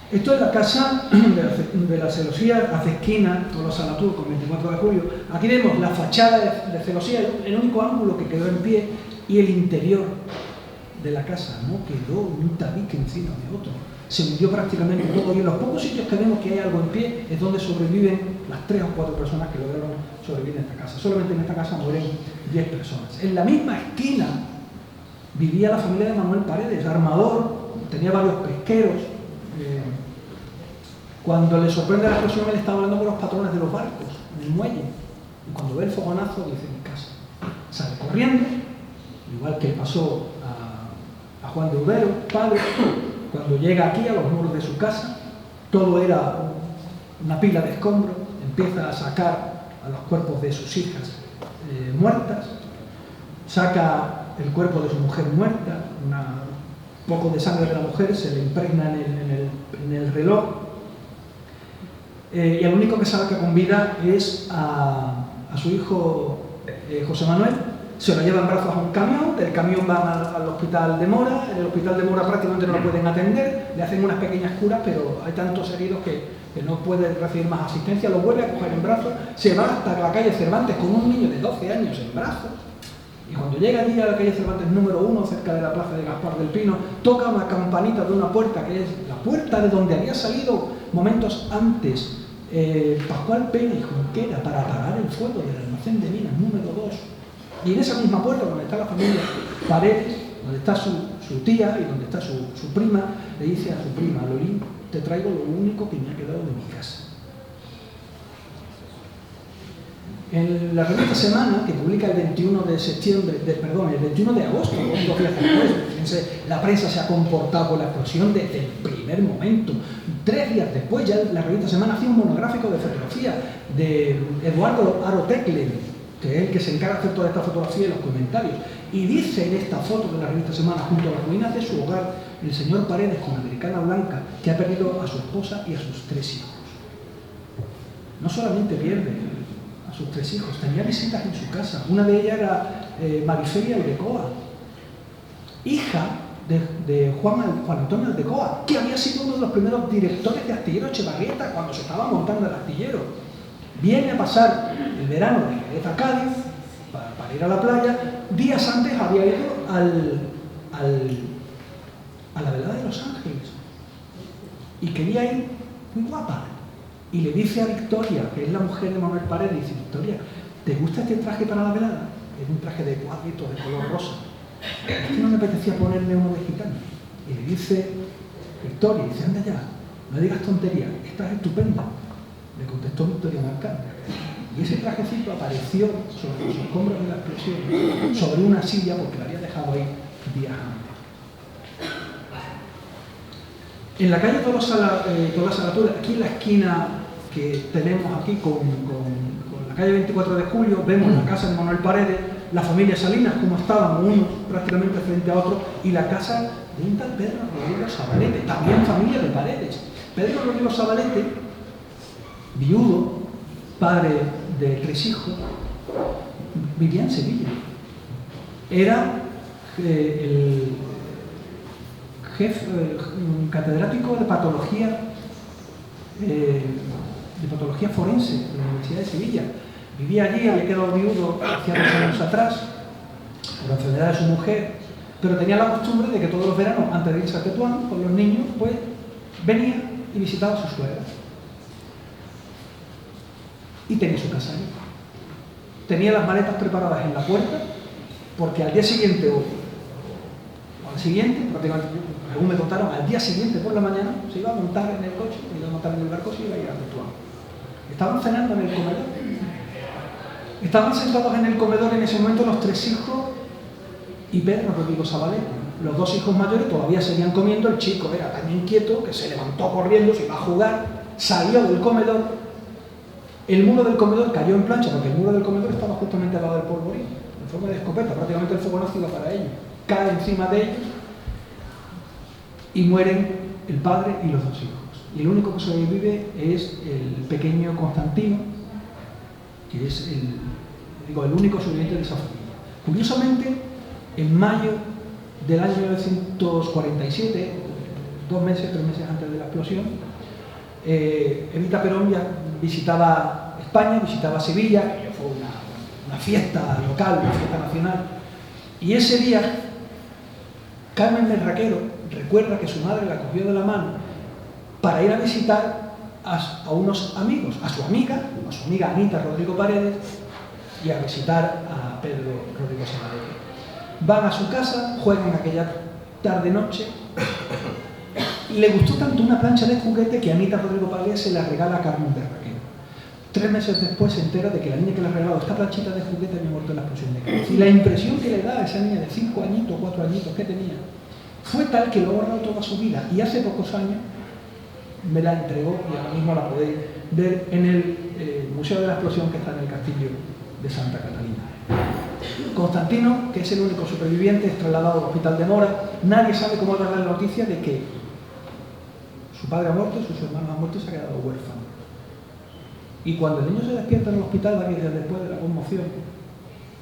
Esto es la casa de la celosía, hace esquina, Tolosa Salatur con 24 de julio. Aquí vemos la fachada de celosía, el único ángulo que quedó en pie, y el interior de la casa no quedó un tabique encima de otro. Se hundió prácticamente todo, y en los pocos sitios que vemos que hay algo en pie es donde sobreviven las 3 o 4 personas que lograron sobrevivir en esta casa. Solamente en esta casa mueren 10 personas. En la misma esquina vivía la familia de Manuel Paredes, armador, tenía varios pesqueros. Cuando le sorprende la explosión, él estaba hablando con los patrones de los barcos en el muelle, y cuando ve el fogonazo dice: mi casa. Sale corriendo, igual que pasó a Juan de Udero, padre. Cuando llega aquí a los muros de su casa, todo era una pila de escombros. Empieza a sacar a los cuerpos de sus hijas muertas, saca el cuerpo de su mujer muerta, un poco de sangre de la mujer se le impregna en el reloj, y el único que saca con vida es a su hijo José Manuel. Se lo lleva en brazos a un camión, del camión van al hospital de Mora. En el hospital de Mora prácticamente no lo pueden atender, le hacen unas pequeñas curas, pero hay tantos heridos que no puede recibir más asistencia. Lo vuelve a coger en brazos, se va hasta la calle Cervantes con un niño de 12 años en brazos, y cuando llega allí a la calle Cervantes número 1, cerca de la plaza de Gaspar del Pino, toca una campanita de una puerta que es la puerta de donde había salido momentos antes Pascual Pena y Junquera para apagar el fuego del almacén de minas número 2. Y en esa misma puerta donde está la familia Paredes, donde está su tía y donde está su prima, le dice a su prima: Lolín, te traigo lo único que me ha quedado de mi casa. En la revista Semana, que publica el 21 de agosto, 2 días después, fíjense, la prensa se ha comportado con la explosión desde el primer momento. 3 días después, ya la revista Semana hacía un monográfico de fotografía de Eduardo Aro Teclen, que es el que se encarga de hacer toda esta fotografía y los comentarios. Y dice en esta foto de la revista Semana, junto a las ruinas de su hogar, el señor Paredes, con americana blanca, que ha perdido a su esposa y a sus 3 hijos. No solamente pierde a sus 3 hijos, tenía visitas en su casa. Una de ellas era Marifelia Aldecoa, hija de Juan Antonio Aldecoa, que había sido uno de los primeros directores de Astillero Echevarrieta cuando se estaba montando el astillero. Viene a pasar el verano de Jerez a Cádiz para ir a la playa. Días antes había ido a la velada de Los Ángeles y quería ir muy guapa. Y le dice a Victoria, que es la mujer de Manuel Paredes, dice: Victoria, ¿te gusta este traje para la velada? Es un traje de cuadritos de color rosa. Es que no me apetecía ponerme uno de gitano. Y le dice Victoria, dice: anda ya, no digas tonterías, estás estupenda. Le contestó Victoria Marcán. Y ese trajecito apareció sobre los escombros de la explosión, sobre una silla, porque la había dejado ahí días antes. En la calle Tolosa Salatur, aquí en la esquina que tenemos aquí con la calle 24 de julio, vemos la casa de Manuel Paredes, la familia Salinas, como estaban unos prácticamente frente a otros, y la casa de un tal Pedro Rodrigo Zabalete, también familia de Paredes. Pedro Rodrigo Zabalete, viudo, padre de 3 hijos, vivía en Sevilla. Era el jefe, catedrático de patología forense de la Universidad de Sevilla. Vivía allí, había quedado viudo hacía 2 años atrás por la enfermedad de su mujer, pero tenía la costumbre de que todos los veranos, antes de irse a Tetuán con los niños, pues venía y visitaba a su suegra. Y tenía su casa allí. Tenía las maletas preparadas en la puerta, porque al día siguiente, prácticamente, según me contaron, al día siguiente por la mañana se iba a montar en el coche, se iba a montar en el barco, se iba a ir a Tetuán. Estaban cenando en el comedor. Estaban sentados en el comedor en ese momento los 3 hijos y Pedro Rodrigo Zabalete. Los 2 hijos mayores todavía seguían comiendo. El chico era tan inquieto que se levantó corriendo, se iba a jugar, salió del comedor. El muro del comedor cayó en plancha, porque el muro del comedor estaba justamente al lado del polvorín, en forma de escopeta, prácticamente el fogonazo iba para ellos. Cae encima de ellos y mueren el padre y los 2 hijos. Y el único que sobrevive es el pequeño Constantino, que es el único sobreviviente de esa familia. Curiosamente, en mayo del año 1947, 2 meses, 3 meses antes de la explosión, Evita Perón ya visitaba España, visitaba Sevilla, que ya fue una fiesta local, una fiesta nacional, y ese día Carmen Merraquero recuerda que su madre la cogió de la mano para ir a visitar a unos amigos, a su amiga Anita Rodrigo Paredes, y a visitar a Pedro Rodrigo Sabadelli. Van a su casa, juegan aquella tarde-noche, y le gustó tanto una plancha de juguete que Anita Rodrigo Paredes se la regala a Carmen Merraquero. 3 meses después se entera de que la niña que le ha regalado esta planchita de juguete había muerto en la explosión de Cádiz. Y la impresión que le da a esa niña de 5 añitos, 4 añitos que tenía, fue tal que lo ha guardado toda su vida, y hace pocos años me la entregó, y ahora mismo la podéis ver en el Museo de la Explosión, que está en el Castillo de Santa Catalina. Constantino, que es el único superviviente, es trasladado al hospital de Mora. Nadie sabe cómo dar la noticia de que su padre ha muerto, sus hermanos han muerto y se ha quedado huérfano. Y cuando el niño se despierta en el hospital, varios días después de la conmoción,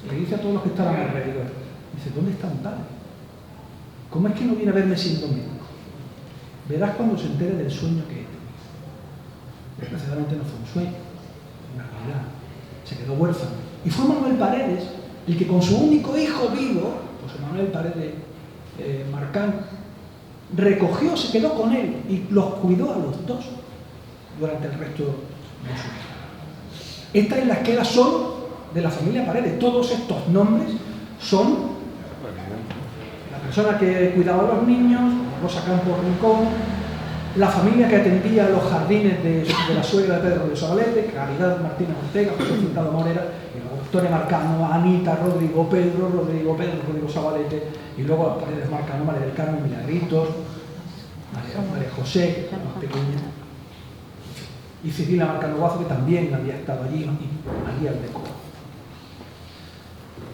le dice a todos los que estaban alrededor, dice: ¿dónde está mi padre? ¿Cómo es que no viene a verme siendo médico? Verás cuando se entere del sueño que he tenido. Desgraciadamente no fue un sueño, fue una realidad. Se quedó huérfano. Y fue Manuel Paredes el que, con su único hijo vivo, José Manuel Paredes Marcán, recogió, se quedó con él y los cuidó a los dos durante el resto de su vida. Estas en las que son de la familia Paredes. Todos estos nombres son la persona que cuidaba a los niños, Rosa Campos Rincón, la familia que atendía los jardines de la suegra de Pedro de Sabalete, Caridad Martínez Ortega, José Furtado Morera, y luego Victoria Marcano, Anita Rodrigo, Rodrigo Sabalete, y luego Paredes Marcano, María del Carmen Milagritos, María José, la más pequeña, y Cecilia Marcano Guazo, que también había estado allí, y María Aldecoa.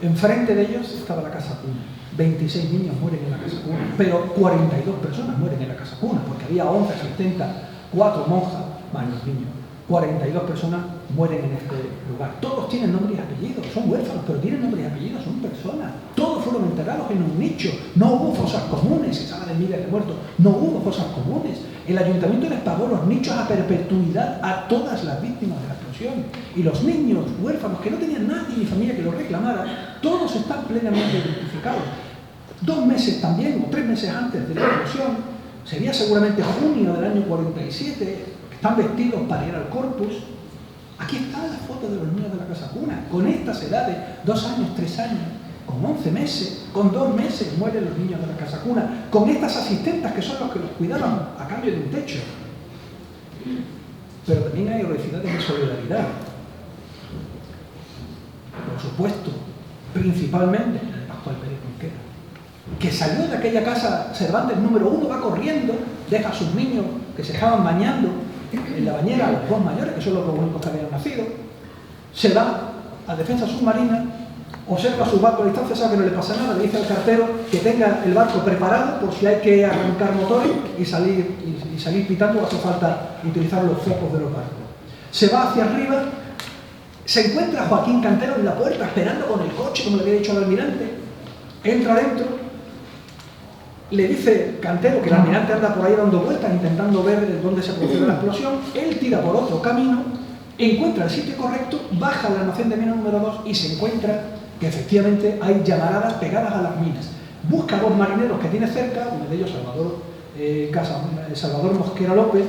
Enfrente de ellos estaba la casa cuna. 26 niños mueren en la casa cuna, pero 42 personas mueren en la casa cuna, porque había 11 asistentes, 4 monjas, más los niños. 42 personas mueren en este lugar. Todos tienen nombres y apellidos, son huérfanos, pero tienen nombres y apellidos, son personas. Todos fueron enterrados en un nicho. No hubo fosas comunes, se habla de miles de muertos. No hubo fosas comunes. El ayuntamiento les pagó los nichos a perpetuidad a todas las víctimas de la explosión. Y los niños huérfanos, que no tenían nadie ni familia que los reclamara, todos están plenamente identificados. 2 meses también, o 3 meses antes de la explosión, sería seguramente junio del año 47, están vestidos para ir al Corpus. Aquí está la foto de los niños de la casa cuna, con estas edades, 2 años, 3 años, con 11 meses, con 2 meses mueren los niños de la casa cuna, con estas asistentas que son los que los cuidaban a cambio de un techo. Pero también hay heroicidades de solidaridad. Por supuesto, principalmente el Pascual Pérez Conquera, que salió de aquella casa Cervantes número 1, va corriendo, deja a sus niños que se estaban bañando en la bañera, a los 2 mayores, que son los únicos que habían nacido, se va a defensa submarina, observa su barco a distancia, sabe que no le pasa nada, le dice al cartero que tenga el barco preparado por si hay que arrancar motores y salir pitando, o hace falta utilizar los focos de los barcos. Se va hacia arriba, se encuentra a Joaquín Cantero en la puerta, esperando con el coche, como le había dicho al almirante. Entra adentro, le dice Cantero que el almirante anda por ahí dando vueltas, intentando ver dónde se produjo la explosión. Él tira por otro camino, encuentra el sitio correcto, baja al almacén de minas número 2 y se encuentra que efectivamente hay llamaradas pegadas a las minas. Busca a 2 marineros que tiene cerca, uno de ellos Salvador Mosquera López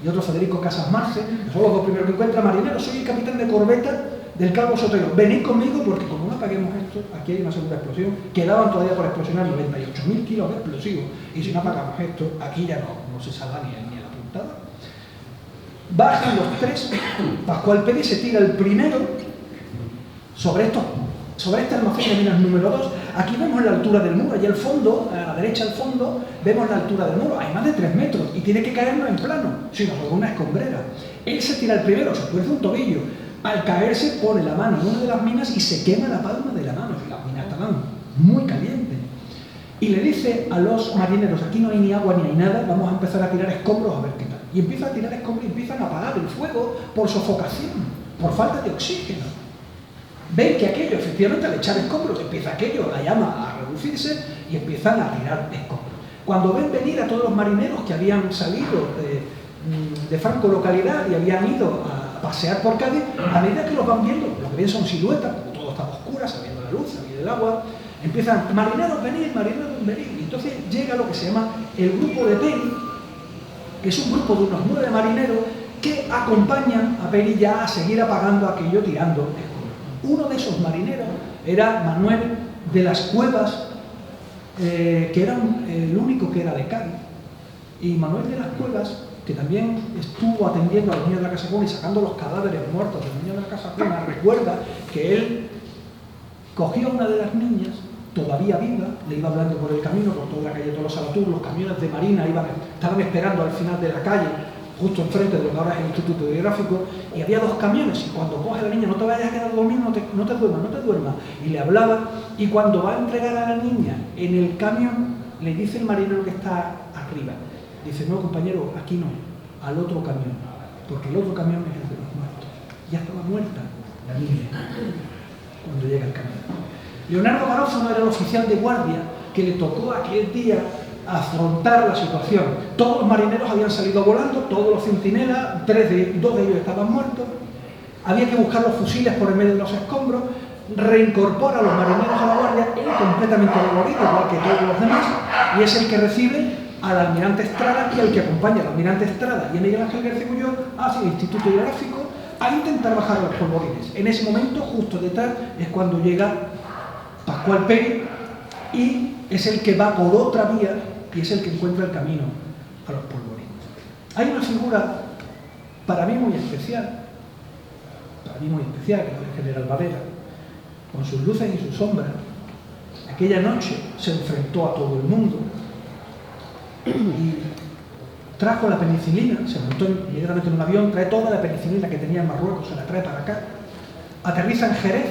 y otro Federico Casas Marce, que son los 2 primeros que encuentra. Marineros, soy el capitán de corbeta del Calvo Sotelo, venid conmigo porque como no apaguemos esto, aquí hay una segunda explosión. Quedaban todavía por explosionar 98.000 kilos de explosivos, y si no apagamos esto, aquí ya no se salva ni a la puntada. Bajan los 3, Pascual Pérez se tira el primero sobre este almacén de minas número 2. Aquí vemos la altura del muro, allí al fondo, a la derecha al fondo, vemos la altura del muro, hay más de 3 metros y tiene que caernos en plano, sino sobre una escombrera. Él se tira el primero, se tuerce un tobillo, al caerse pone la mano en una de las minas y se quema la palma de la mano, y las minas estaban muy calientes. Y le dice a los marineros: aquí no hay ni agua ni hay nada, vamos a empezar a tirar escombros a ver qué tal. Y empiezan a tirar escombros y empiezan a apagar el fuego por sofocación, por falta de oxígeno. Ven que aquello, efectivamente, al echar escombros, empieza aquello, la llama a reducirse y empiezan a tirar escombros. Cuando ven venir a todos los marineros que habían salido de Franco localidad y habían ido a pasear por Cádiz, a medida que los van viendo, lo que ven son siluetas, porque todo está oscuro, sabiendo la luz, sabiendo el agua, empiezan, marineros, venid, y entonces llega lo que se llama el grupo de Peri, que es un grupo de unos 9 marineros que acompañan a Peri ya a seguir apagando aquello tirando escombros. Uno de esos marineros era Manuel de las Cuevas, que era el único que era de Cádiz, y Manuel de las Cuevas, que también estuvo atendiendo a los niños de la Casa Cuna y sacando los cadáveres muertos de los niños de la Casa Cuna, recuerda que él cogió a una de las niñas, todavía viva, le iba hablando por el camino, por toda la calle, todos los Salatur, los camiones de Marina estaban esperando al final de la calle, justo enfrente de lo que ahora es el Instituto Hidrográfico, y había 2 camiones, y cuando coge a la niña, no te vayas a quedar dormido, no te duermas, y le hablaba, y cuando va a entregar a la niña en el camión, le dice el marinero que está arriba, dice, no compañero, aquí no, al otro camión, porque el otro camión es el de los muertos. Ya estaba muerta la niña cuando llega el camión. Leonardo Garófalo era el oficial de guardia que le tocó aquel día afrontar la situación. Todos los marineros habían salido volando, todos los centinelas, 2 de ellos estaban muertos, había que buscar los fusiles por el medio de los escombros, reincorpora a los marineros a la guardia, él completamente dolorido, igual que todos los demás, y es el que recibe al almirante Estrada y al que acompaña al almirante Estrada y a Miguel Ángel García hacia el Instituto Hidrográfico a intentar bajar los polvorines. En ese momento, justo detrás, es cuando llega Pascual Peri y es el que va por otra vía y es el que encuentra el camino a los polvorines. Hay una figura para mí muy especial, que es el general Varela, con sus luces y sus sombras. Aquella noche se enfrentó a todo el mundo y trajo la penicilina, se montó inmediatamente en un avión, trae toda la penicilina que tenía en Marruecos, se la trae para acá, aterriza en Jerez,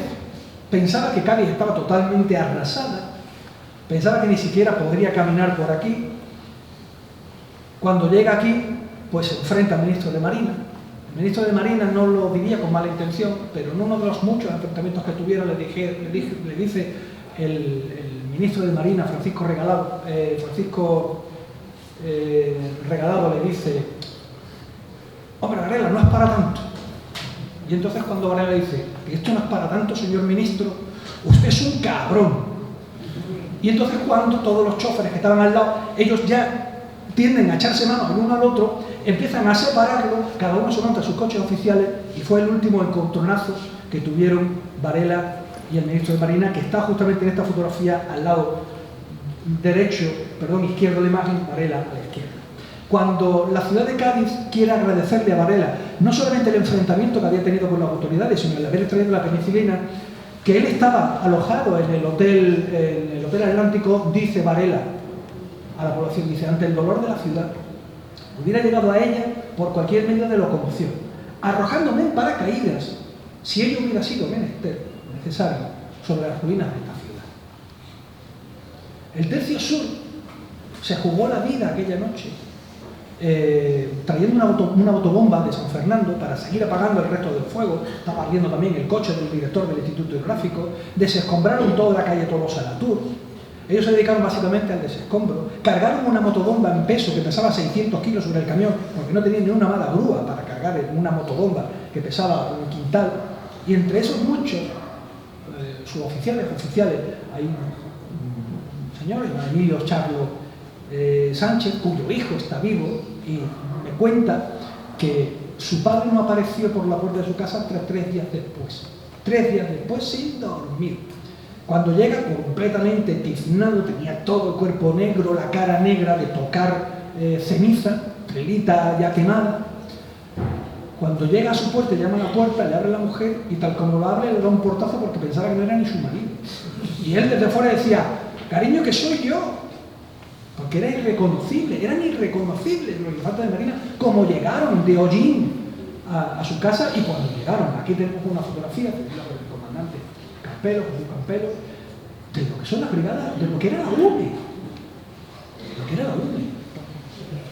pensaba que Cádiz estaba totalmente arrasada, pensaba que ni siquiera podría caminar por aquí. Cuando llega aquí, pues se enfrenta al ministro de Marina. El ministro de Marina no lo diría con mala intención, pero en uno de los muchos enfrentamientos que tuvieron le dice el ministro de Marina, Francisco Regalado, le dice: hombre, Varela, no es para tanto. Y entonces cuando Varela le dice: esto no es para tanto, señor ministro, usted es un cabrón. Y entonces cuando todos los choferes que estaban al lado, ellos ya tienden a echarse manos el uno al otro, empiezan a separarlo, cada uno se monta a sus coches oficiales, y fue el último encontronazo que tuvieron Varela y el ministro de Marina, que está justamente en esta fotografía al lado izquierdo de la imagen, Varela a la izquierda. Cuando la ciudad de Cádiz quiere agradecerle a Varela no solamente el enfrentamiento que había tenido con las autoridades, sino el haber traído la penicilina, que él estaba alojado en el Hotel Atlántico, dice Varela a la población, dice: ante el dolor de la ciudad, hubiera llegado a ella por cualquier medio de locomoción, arrojándome en paracaídas, si ello hubiera sido menester necesario, sobre las ruinas de esta ciudad. El Tercio Sur se jugó la vida aquella noche trayendo una autobomba de San Fernando para seguir apagando el resto del fuego. Estaba ardiendo también el coche del director del Instituto Hidrográfico. Desescombraron toda la calle Tolosa Latour. Ellos se dedicaron básicamente al desescombro. Cargaron una motobomba en peso que pesaba 600 kilos sobre el camión, porque no tenían ni una mala grúa para cargar una motobomba que pesaba un quintal. Y entre esos muchos suboficiales, oficiales, hay un señor llamado Emilio Charlo Sánchez, cuyo hijo está vivo, y me cuenta que su padre no apareció por la puerta de su casa hasta 3 días después. 3 días después, sin dormir. Cuando llega, completamente tiznado, tenía todo el cuerpo negro, la cara negra de tocar ceniza, trelita ya quemada. Cuando llega a su puerta, llama a la puerta, le abre la mujer y tal como lo abre, le da un portazo porque pensaba que no era ni su marido. Y él desde fuera decía: cariño, que soy yo. Porque era irreconocible, eran irreconocibles los infantes de Marina, como llegaron de Hollín a su casa. Y cuando llegaron, aquí tenemos una fotografía tenida por el comandante Campelo, Jesús Campelo, de lo que son las brigadas, de lo que era la UME.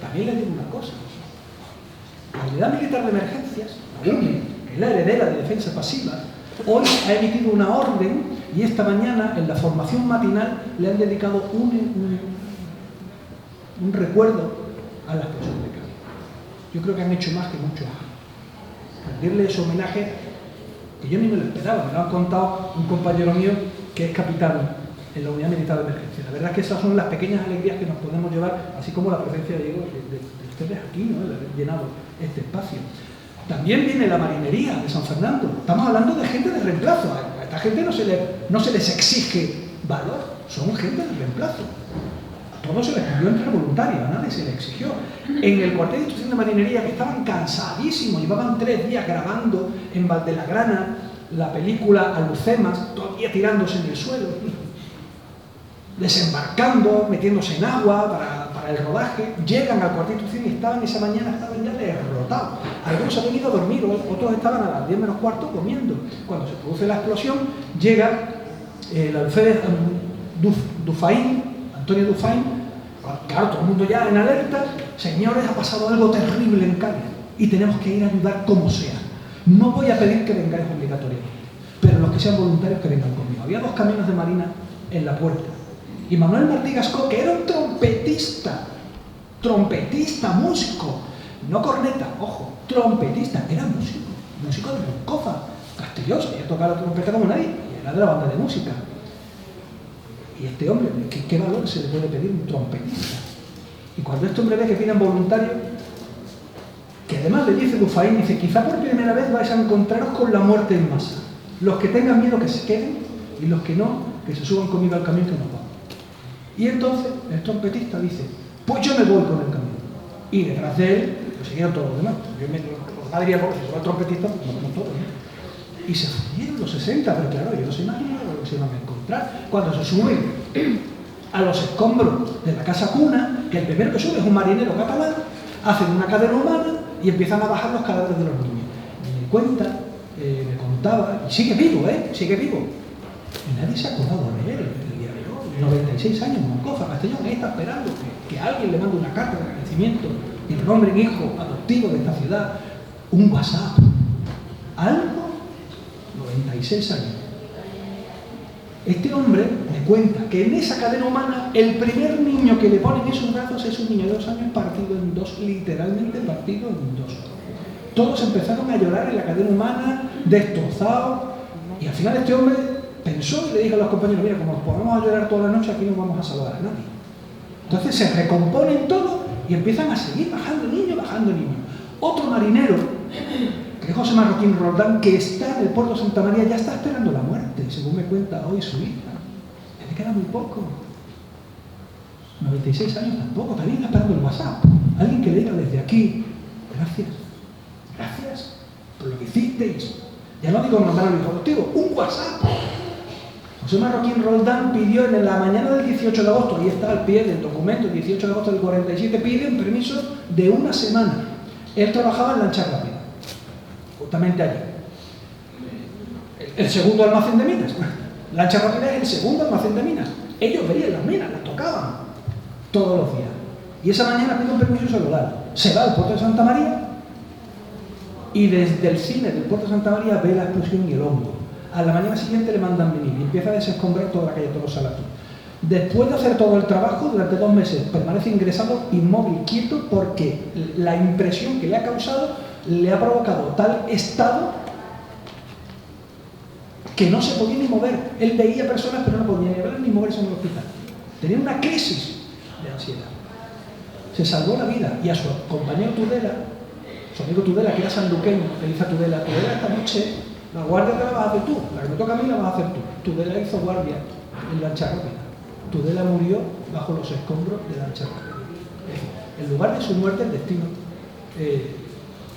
También les digo una cosa: la Unidad Militar de Emergencias, la UME, que es la heredera de Defensa Pasiva, hoy ha emitido una orden, y esta mañana en la formación matinal le han dedicado un recuerdo a la explosión de Cádiz. Yo creo que han hecho más que muchos años. Rendirle ese homenaje que yo ni me lo esperaba, me lo ha contado un compañero mío que es capitán en la unidad militar de emergencia. La verdad es que esas son las pequeñas alegrías que nos podemos llevar, así como la presencia de Diego, de ustedes aquí, ¿no? El haber llenado este espacio. También viene la marinería de San Fernando. Estamos hablando de gente de reemplazo. A esta gente no se les exige valor, son gente de reemplazo. A todos se les pidió entrar voluntario, a nadie se les exigió. En el cuartel de instrucción de marinería, que estaban cansadísimos, llevaban 3 días grabando en Valdelagrana la película Alucemas, todavía tirándose en el suelo, desembarcando, metiéndose en agua para el rodaje, llegan al cuartel de instrucción y esa mañana estaban ya derrotados. Algunos habían ido a dormir, otros estaban a las 10 menos cuarto comiendo. Cuando se produce la explosión, llega el alférez Antonio Dufáin, claro, todo el mundo ya en alerta. Señores, ha pasado algo terrible en Cádiz y tenemos que ir a ayudar como sea. No voy a pedir que vengáis obligatoriamente, pero los que sean voluntarios que vengan conmigo. Había 2 camiones de marina en la puerta. Y Manuel Martí Gascó, que era un trompetista, músico, no corneta, ojo, trompetista, era músico de Moncofa, Castellón, sabía tocar la trompeta como nadie, y era de la banda de música. Y este hombre, ¿qué valor se le puede pedir a un trompetista? Y cuando este hombre ve que piden voluntarios, que además le dice Dufáin, dice, quizá por primera vez vais a encontraros con la muerte en masa. Los que tengan miedo que se queden y los que no, que se suban conmigo al camión que nos vamos. Y entonces el trompetista dice, pues yo me voy con el camión. Y detrás de él, pues siguieron todos los demás. Los madrid, porque si son el trompetista, pues no como todos, ¿no? Y se fundieron los 60, pero claro, yo no se imaginan lo que se iban a encontrar. Cuando se suben a los escombros de la casa cuna, que el primero que sube es un marinero catalán, hacen una cadena humana y empiezan a bajar los cadáveres de los niños. Me cuenta, me contaba, y sigue vivo, sigue vivo. Y nadie se ha acordado de él. 96 años, Moncofa, Castellón, ahí está esperando que alguien le mande una carta de agradecimiento y le nombren hijo adoptivo de esta ciudad, un WhatsApp, algo, 96 años. Este hombre me cuenta que en esa cadena humana el primer niño que le ponen en sus brazos es un niño de 2 años partido en 2, literalmente partido en 2. Todos empezaron a llorar en la cadena humana, destrozados, y al final este hombre pensó y le dijo a los compañeros, mira, como nos ponemos a llorar toda la noche, aquí no vamos a salvar a nadie. Entonces se recomponen todos y empiezan a seguir bajando niños. Otro marinero, que es José Marroquín Roldán, que está en el puerto de Santa María, ya está esperando la muerte, según me cuenta hoy su hija. Le queda muy poco. 96 años tampoco, también está esperando el WhatsApp. Alguien que le diga desde aquí, gracias por lo que hicisteis. Ya no digo mandar al hijo adoptivo, un WhatsApp. José Marroquín Roldán pidió en la mañana del 18 de agosto, ahí está al pie del documento, el 18 de agosto del 47, pide un permiso de 1 semana. Él trabajaba en lancha rápida, justamente allí. El segundo almacén de minas. Lancha rápida es el segundo almacén de minas. Ellos veían las minas, las tocaban todos los días. Y esa mañana pide un permiso celular. Se va al puerto de Santa María y desde el cine del puerto de Santa María ve la explosión y el hongo. A la mañana siguiente le mandan venir y empieza a desescombrar toda la calle Toros Salatú. Después de hacer todo el trabajo, durante 2 meses permanece ingresado inmóvil, quieto, porque la impresión que le ha causado le ha provocado tal estado que no se podía ni mover. Él veía personas pero no podía ni hablar ni moverse en el hospital. Tenía una crisis de ansiedad. Se salvó la vida y a su compañero Tudela, su amigo Tudela, que era sanluqueño, le dice a Tudela, esta noche la guardia te la vas a hacer tú, la que me toca a mí la vas a hacer tú. Tudela hizo guardia en lancha rápida. Tudela murió bajo los escombros de lancha rápida. En lugar de su muerte, el destino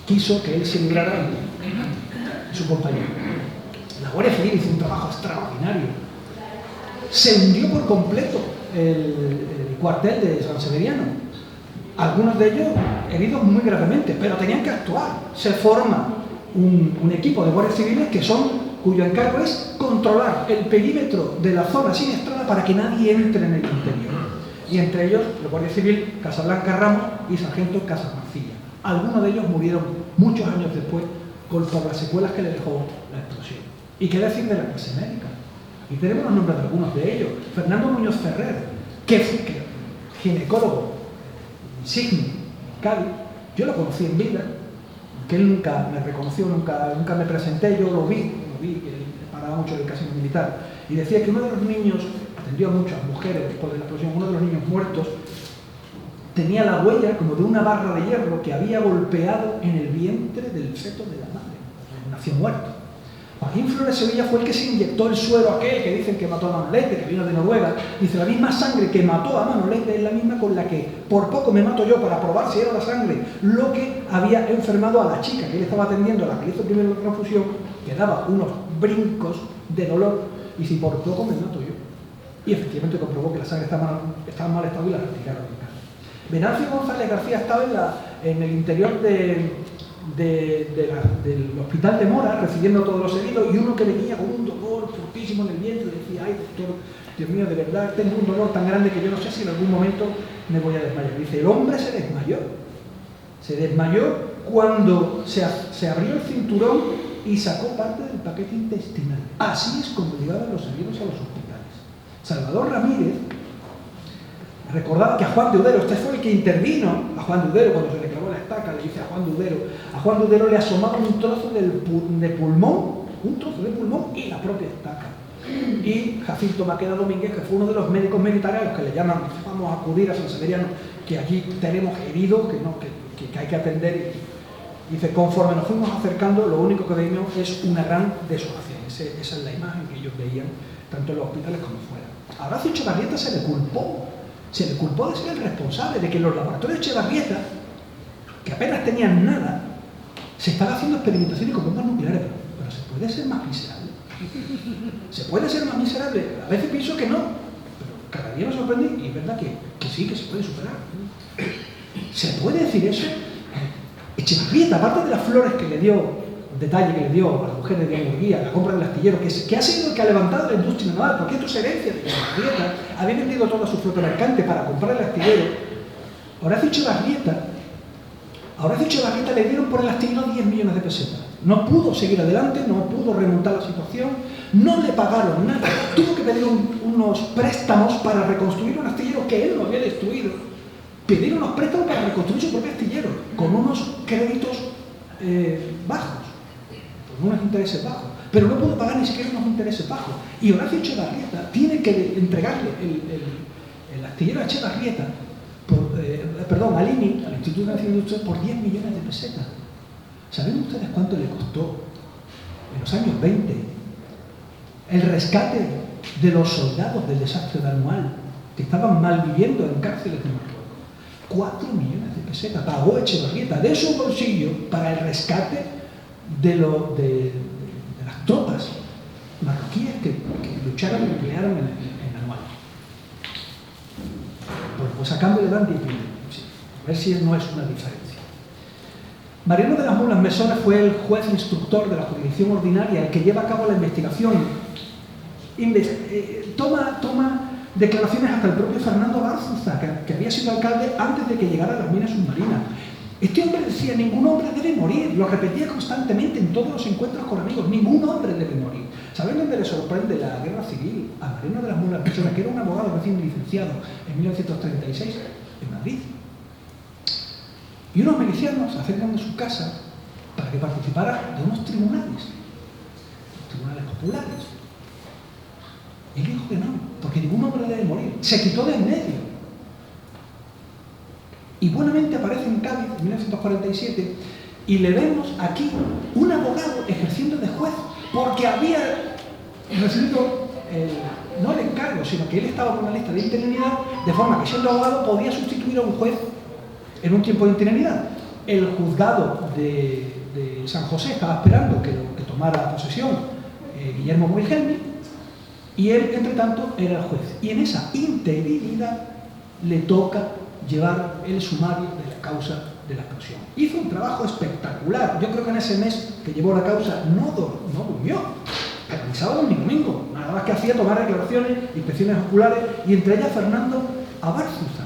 quiso que él se librara y su compañero. La Guardia Civil hizo un trabajo extraordinario. Se hundió por completo el cuartel de San Severiano. Algunos de ellos heridos muy gravemente, pero tenían que actuar. Se forma un equipo de guardias civiles cuyo encargo es controlar el perímetro de la zona siniestrada para que nadie entre en el interior. Y entre ellos, el guardia civil Casablanca Ramos y sargento Casas Mancilla. Algunos de ellos murieron muchos años después por las secuelas que le dejó la explosión. ¿Y qué decir de la clase médica? Aquí tenemos los nombres de algunos de ellos. Fernando Muñoz Ferrer, que ginecólogo, insigne, Cádiz. Yo lo conocí en vida, que él nunca me reconoció, nunca me presenté, yo lo vi, que él paraba mucho del casino militar, y decía que uno de los niños, atendió a muchas mujeres después de la explosión, uno de los niños muertos tenía la huella como de una barra de hierro que había golpeado en el vientre del feto de la madre, nació muerto. Joaquín Flores Sevilla fue el que se inyectó el suero aquel que dicen que mató a Manolete, que vino de Noruega. Dice, la misma sangre que mató a Manolete es la misma con la que por poco me mato yo para probar si era la sangre lo que había enfermado a la chica que él estaba atendiendo, a la que le hizo primero la transfusión, que daba unos brincos de dolor, y si por poco me mato yo. Y efectivamente comprobó que la sangre estaba en mal estado y la retiraron. Venancio González García estaba en el interior del hospital de Mora, recibiendo a todos los heridos, y uno que venía con un dolor fortísimo en el vientre decía, ay doctor, Dios mío, de verdad tengo un dolor tan grande que yo no sé si en algún momento me voy a desmayar. Dice, el hombre se desmayó cuando se abrió el cinturón y sacó parte del paquete intestinal. Así es como llegaban los heridos a los hospitales. Salvador Ramírez recordaba que a Juan de Udero, este fue el que intervino a Juan de Udero cuando se le clavó la estaca, le dice a Juan de Udero le asomaba un trozo de pulmón y la propia estaca. Y Jacinto Maqueda Domínguez, que fue uno de los médicos militares a los que le llaman, vamos a acudir a San Severiano, que allí tenemos heridos que hay que atender. Y dice, conforme nos fuimos acercando, lo único que veíamos es una gran desolación. Esa es la imagen que ellos veían, tanto en los hospitales como fuera. A Horacio Echevarrieta se le culpó de ser el responsable de que en los laboratorios de Echevarrieta, que apenas tenían nada, se estaba haciendo experimentaciones con bombas nucleares. Pero ¿se puede ser más miserable? ¿Se puede ser más miserable? A veces pienso que no, pero cada día me sorprende y es verdad que sí, que se puede superar. ¿Se puede decir eso? Echevarrieta, aparte de las flores que le dio, un detalle que le dio a las mujeres de Murguía, la compra del astillero, que ha sido el que ha levantado la industria naval, porque esto es herencia de Echevarrieta, había vendido toda su flota mercante para comprar el astillero. A Horacio Echevarrieta le dieron por el astillero 10 millones de pesetas. No pudo seguir adelante, no pudo remontar la situación, no le pagaron nada, tuvo que pedir unos préstamos para reconstruir un astillero que él no había destruido. Pedir unos préstamos para reconstruir su propio astillero, con unos créditos bajos, con unos intereses bajos, pero no pudo pagar ni siquiera unos intereses bajos. Y Horacio Echevarrieta tiene que entregarle el astillero a Echevarrieta, al INI, al Instituto Nacional de Industria, por 10 millones de pesetas. ¿Saben ustedes cuánto le costó en los años 20 el rescate de los soldados del desastre de Anual, que estaban malviviendo en cárceles de Marruecos? 4 millones de pesetas pagó Echevarrieta de su bolsillo para el rescate de las tropas marroquíes que lucharon y pelearon en Anual. Bueno, pues a cambio le dan 10 millones. A ver si no es una diferencia. Mariano de las Mulas Mesones fue el juez instructor de la jurisdicción ordinaria, el que lleva a cabo la investigación. Toma declaraciones hasta el propio Fernando Bárzuza, que había sido alcalde antes de que llegara a las minas submarinas. Este hombre decía, ningún hombre debe morir, lo repetía constantemente en todos los encuentros con amigos, ningún hombre debe morir. ¿Saben dónde le sorprende la guerra civil a Mariano de las Mulas Mesones, que era un abogado recién licenciado en 1936 en Madrid? Y unos milicianos se acercan de su casa para que participara de unos tribunales populares. Él dijo que no, porque ningún hombre debe morir. Se quitó de en medio. Y buenamente aparece en Cádiz en 1947 y le vemos aquí un abogado ejerciendo de juez, porque había recibido no el encargo, sino que él estaba con una lista de interinidad, de forma que siendo abogado podía sustituir a un juez en un tiempo de interinidad. El juzgado de San José estaba esperando que tomara posesión Guillermo Wilhelmi, y él, entre tanto, era el juez. Y en esa interinidad le toca llevar el sumario de la causa de la explosión. Hizo un trabajo espectacular. Yo creo que en ese mes que llevó la causa no durmió, pero ni sábado ni domingo. Nada más que hacía tomar declaraciones, inspecciones oculares, y entre ellas Fernando Abárzuza,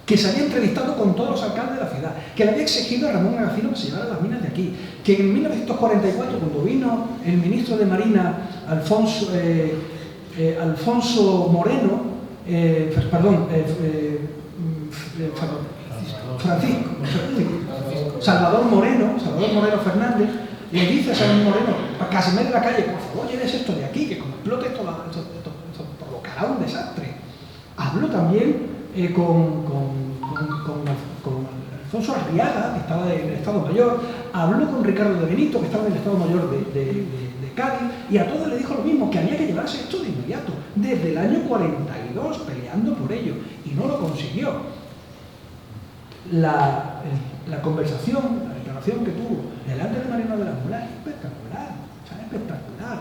que se había entrevistado con todos los alcaldes de la ciudad, que le había exigido a Ramón Agacino que se llevara las minas de aquí, que en 1944, cuando vino el ministro de Marina, Alfonso Moreno, Francisco. Salvador Moreno Fernández, le dice a Salvador Moreno, a Casimiro de la Calle, por favor, lleves esto de aquí, que como explote esto provocará un desastre. Habló también con Alfonso Arriaga, que estaba en el Estado Mayor, habló con Ricardo de Benito, que estaba en el Estado Mayor de Cádiz, y a todos le dijo lo mismo, que había que llevarse esto de inmediato, desde el año 42, peleando por ello, y no lo consiguió. La conversación, la declaración que tuvo delante de Mariano de la Mula es espectacular, o sea, espectacular.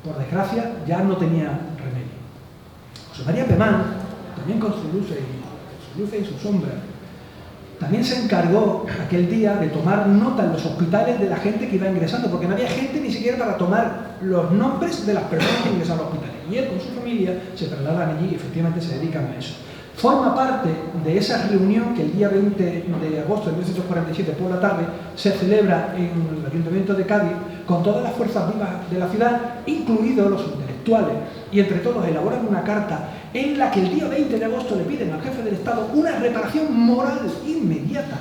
Por desgracia, ya no tenía remedio. José María Pemán, también con su luz y su sombra, también se encargó aquel día de tomar nota en los hospitales de la gente que iba ingresando, porque no había gente ni siquiera para tomar los nombres de las personas que ingresaban a los hospitales. Y él con su familia se trasladan allí y efectivamente se dedican a eso. Forma parte de esa reunión que el día 20 de agosto de 1847 por la tarde se celebra en el Ayuntamiento de Cádiz con todas las fuerzas vivas de la ciudad, incluidos los intelectuales, y entre todos elaboran una carta en la que el día 20 de agosto le piden al jefe del Estado una reparación moral inmediata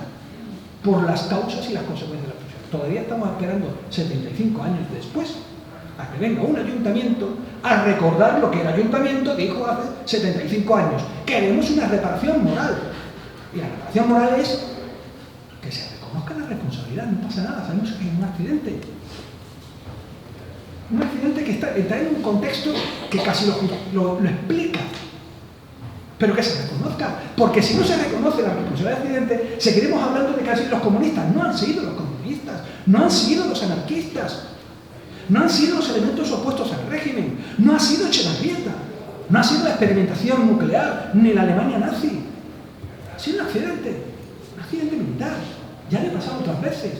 por las causas y las consecuencias de la explosión. Todavía estamos esperando 75 años después a que venga un ayuntamiento a recordar lo que el ayuntamiento dijo hace 75 años. Queremos una reparación moral. Y la reparación moral es que se reconozca la responsabilidad, no pasa nada, sabemos que es un accidente. Un accidente que está en un contexto que casi lo explica. Pero que se reconozca, porque si no se reconoce la responsabilidad del accidente, seguiremos hablando de que han sido los comunistas. No han sido los comunistas, no han sido los anarquistas, no han sido los elementos opuestos al régimen, no ha sido Echevarrieta, no ha sido la experimentación nuclear, ni la Alemania nazi. Ha sido un accidente militar. Ya le ha pasado otras veces.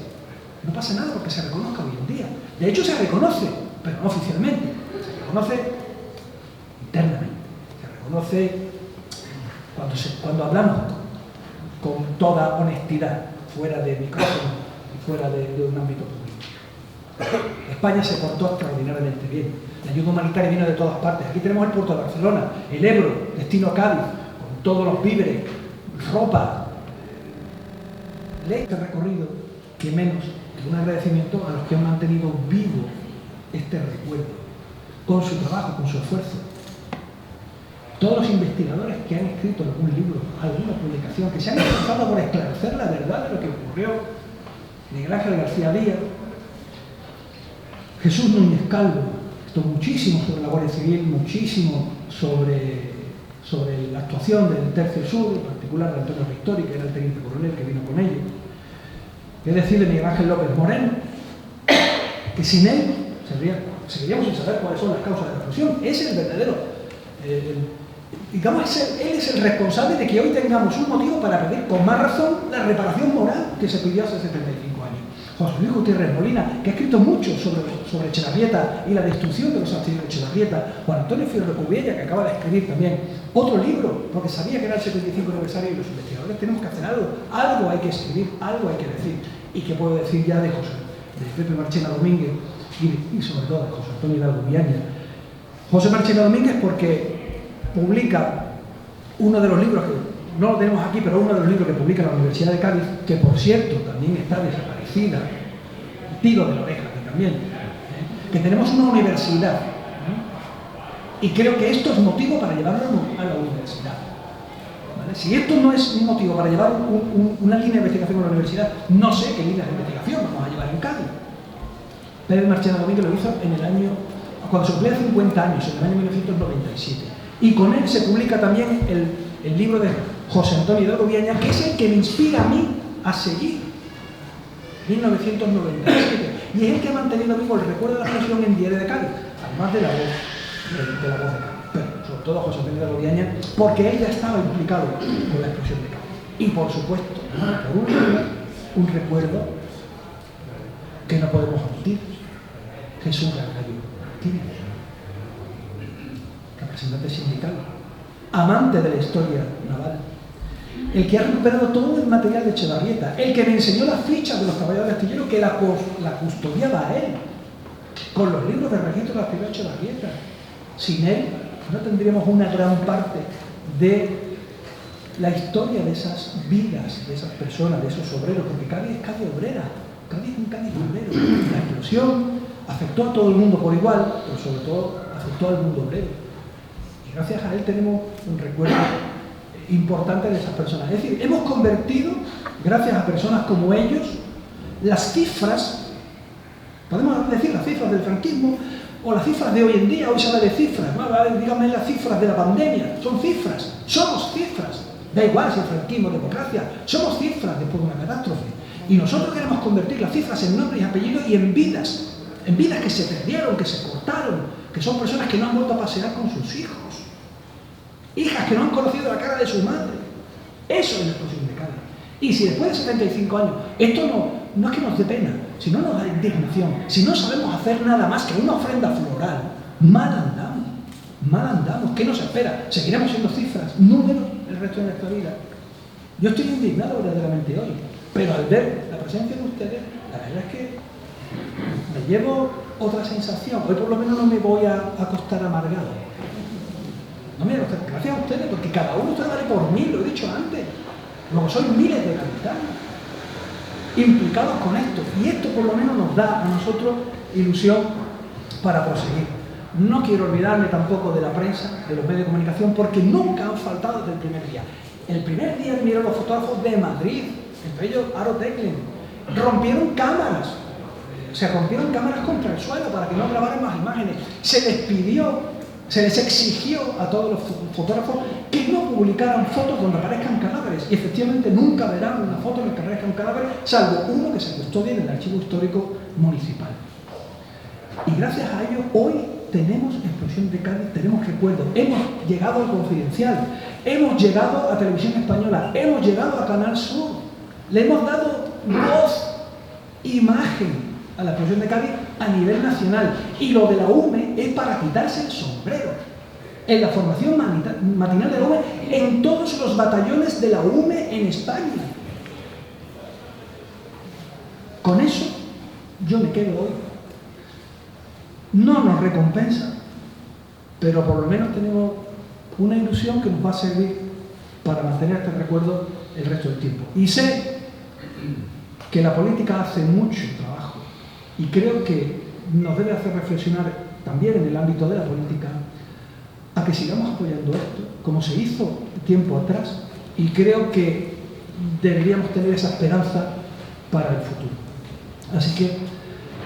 No pasa nada porque se reconozca hoy en día. De hecho se reconoce, pero no oficialmente. Se reconoce internamente. Se reconoce cuando hablamos con toda honestidad, fuera de micrófono y fuera de un ámbito público. España se portó extraordinariamente bien. La ayuda humanitaria vino de todas partes. Aquí tenemos el puerto de Barcelona, el Ebro, destino Cádiz, con todos los víveres, ropa. Este recorrido, que menos que un agradecimiento a los que han mantenido vivo este recuerdo, con su trabajo, con su esfuerzo. Todos los investigadores que han escrito algún libro, alguna publicación, que se han esforzado por esclarecer la verdad de lo que ocurrió. Miguel Ángel García Díaz, Jesús Núñez Calvo, esto muchísimo sobre la Guardia Civil, muchísimo sobre la actuación del Tercio Sur, en particular de Antonio Victori, que era el teniente coronel que vino con ellos. Es decir, de Miguel Ángel López Moreno, que sin él seguiríamos sin saber cuáles son las causas de la explosión. Es el verdadero, digamos, él es el responsable de que hoy tengamos un motivo para pedir con más razón la reparación moral que se pidió hace 75 años. José Luis Gutiérrez Molina, que ha escrito mucho sobre Echevarrieta y la destrucción de los astilleros de Echevarrieta. Juan Antonio Fierro Cubella, que acaba de escribir también otro libro, porque sabía que era el 75 aniversario y los investigadores tenemos que hacer algo hay que escribir, algo hay que decir. Y que puedo decir ya de Pepe Marchena Domínguez y sobre todo de José Antonio Hidalgo Viaña. José Marchena Domínguez porque publica uno de los libros que no lo tenemos aquí, pero uno de los libros que publica la Universidad de Cádiz, que por cierto también está desaparecida, tiro de la oreja también, que tenemos una universidad, y creo que esto es motivo para llevarlo a la universidad. ¿Vale? Si esto no es un motivo para llevar una línea de investigación a la universidad, no sé qué líneas de investigación vamos a llevar en Cádiz. Pedro Marchena Domínguez lo hizo en el año, cuando se cumplían 50 años, en el año 1997, y con él se publica también el libro de José Antonio Hidalgo Viaña, que es el que me inspira a mí a seguir. 1997. Y es el que ha mantenido vivo el recuerdo de la explosión en Diario de Cádiz, además de la voz de Cádiz. Pero sobre todo José Antonio Hidalgo Viaña, porque él ya estaba implicado con la explosión de Cádiz. Y por supuesto, por un recuerdo que no podemos omitir. Jesús Gargallo Martínez, representante sindical, amante de la historia naval, el que ha recuperado todo el material de Echevarrieta, el que me enseñó las fichas de los caballeros de astillero, que la custodiaba a él, con los libros de registro de la actividad de Echevarrieta. Sin él no tendríamos una gran parte de la historia de esas vidas, de esas personas, de esos obreros, porque Cádiz es Cádiz obrera, Cádiz es un Cádiz obrero. La explosión afectó a todo el mundo por igual, pero sobre todo afectó al mundo obrero. Y gracias a él tenemos un recuerdo importante de esas personas. Es decir, hemos convertido, gracias a personas como ellos, las cifras, podemos decir las cifras del franquismo, o las cifras de hoy en día. Hoy se habla de cifras, ¿no? Dígame las cifras de la pandemia, son cifras, somos cifras. Da igual si el franquismo o democracia, somos cifras después de una catástrofe. Y nosotros queremos convertir las cifras en nombres y apellidos y en vidas que se perdieron, que se cortaron, que son personas que no han vuelto a pasear con sus hijos, hijas que no han conocido la cara de su madre. Eso es la explosión de Cádiz. Y si después de 75 años, esto no es que nos dé pena, si no nos da indignación, si no sabemos hacer nada más que una ofrenda floral, mal andamos. ¿Qué nos espera? Seguiremos siendo cifras, números el resto de nuestra vida. Yo estoy indignado verdaderamente hoy, pero al ver la presencia de ustedes, la verdad es que me llevo otra sensación. Hoy por lo menos no me voy a acostar amargado. No me voy a acostar, gracias a ustedes, porque cada uno de ustedes vale por 1000, lo he dicho antes. Luego sois miles de capitanes implicados con esto, y esto por lo menos nos da a nosotros ilusión para proseguir. No quiero olvidarme tampoco de la prensa, de los medios de comunicación, porque nunca han faltado desde el primer día. El primer día vinieron los fotógrafos de Madrid, entre ellos Aro Teclen, rompieron cámaras, se rompieron cámaras contra el suelo para que no grabaran más imágenes, se les pidió, se les exigió a todos los fotógrafos que no publicaran fotos donde aparezcan cadáveres, y efectivamente nunca verán una foto en la que aparezca un cadáver, salvo uno que se custodia en el Archivo Histórico Municipal. Y gracias a ello hoy tenemos Explosión de Cádiz, tenemos recuerdos, hemos llegado al Confidencial, hemos llegado a Televisión Española, hemos llegado a Canal Sur, le hemos dado voz, imagen a la Explosión de Cádiz a nivel nacional, y lo de la UME es para quitarse el sombrero. En la formación matinal de la UME, en todos los batallones de la UME en España. Con eso yo me quedo hoy. No nos recompensa, pero por lo menos tenemos una ilusión que nos va a servir para mantener este recuerdo el resto del tiempo. Y sé que la política hace mucho trabajo, y creo que nos debe hacer reflexionar también en el ámbito de la política a que sigamos apoyando esto, como se hizo tiempo atrás, y creo que deberíamos tener esa esperanza para el futuro. Así que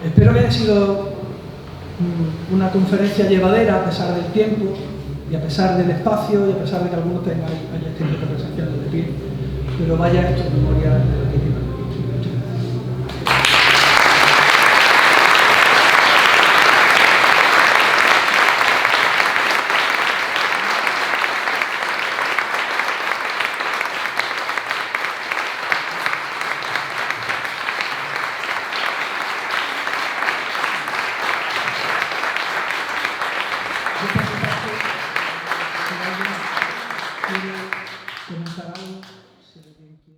espero que haya sido una conferencia llevadera a pesar del tiempo y a pesar del espacio y a pesar de que algunos tengan haya tiempo que presenciarlo de pie, pero vaya esto en memoria de la víctima. Comentar algo, si alguien quiere.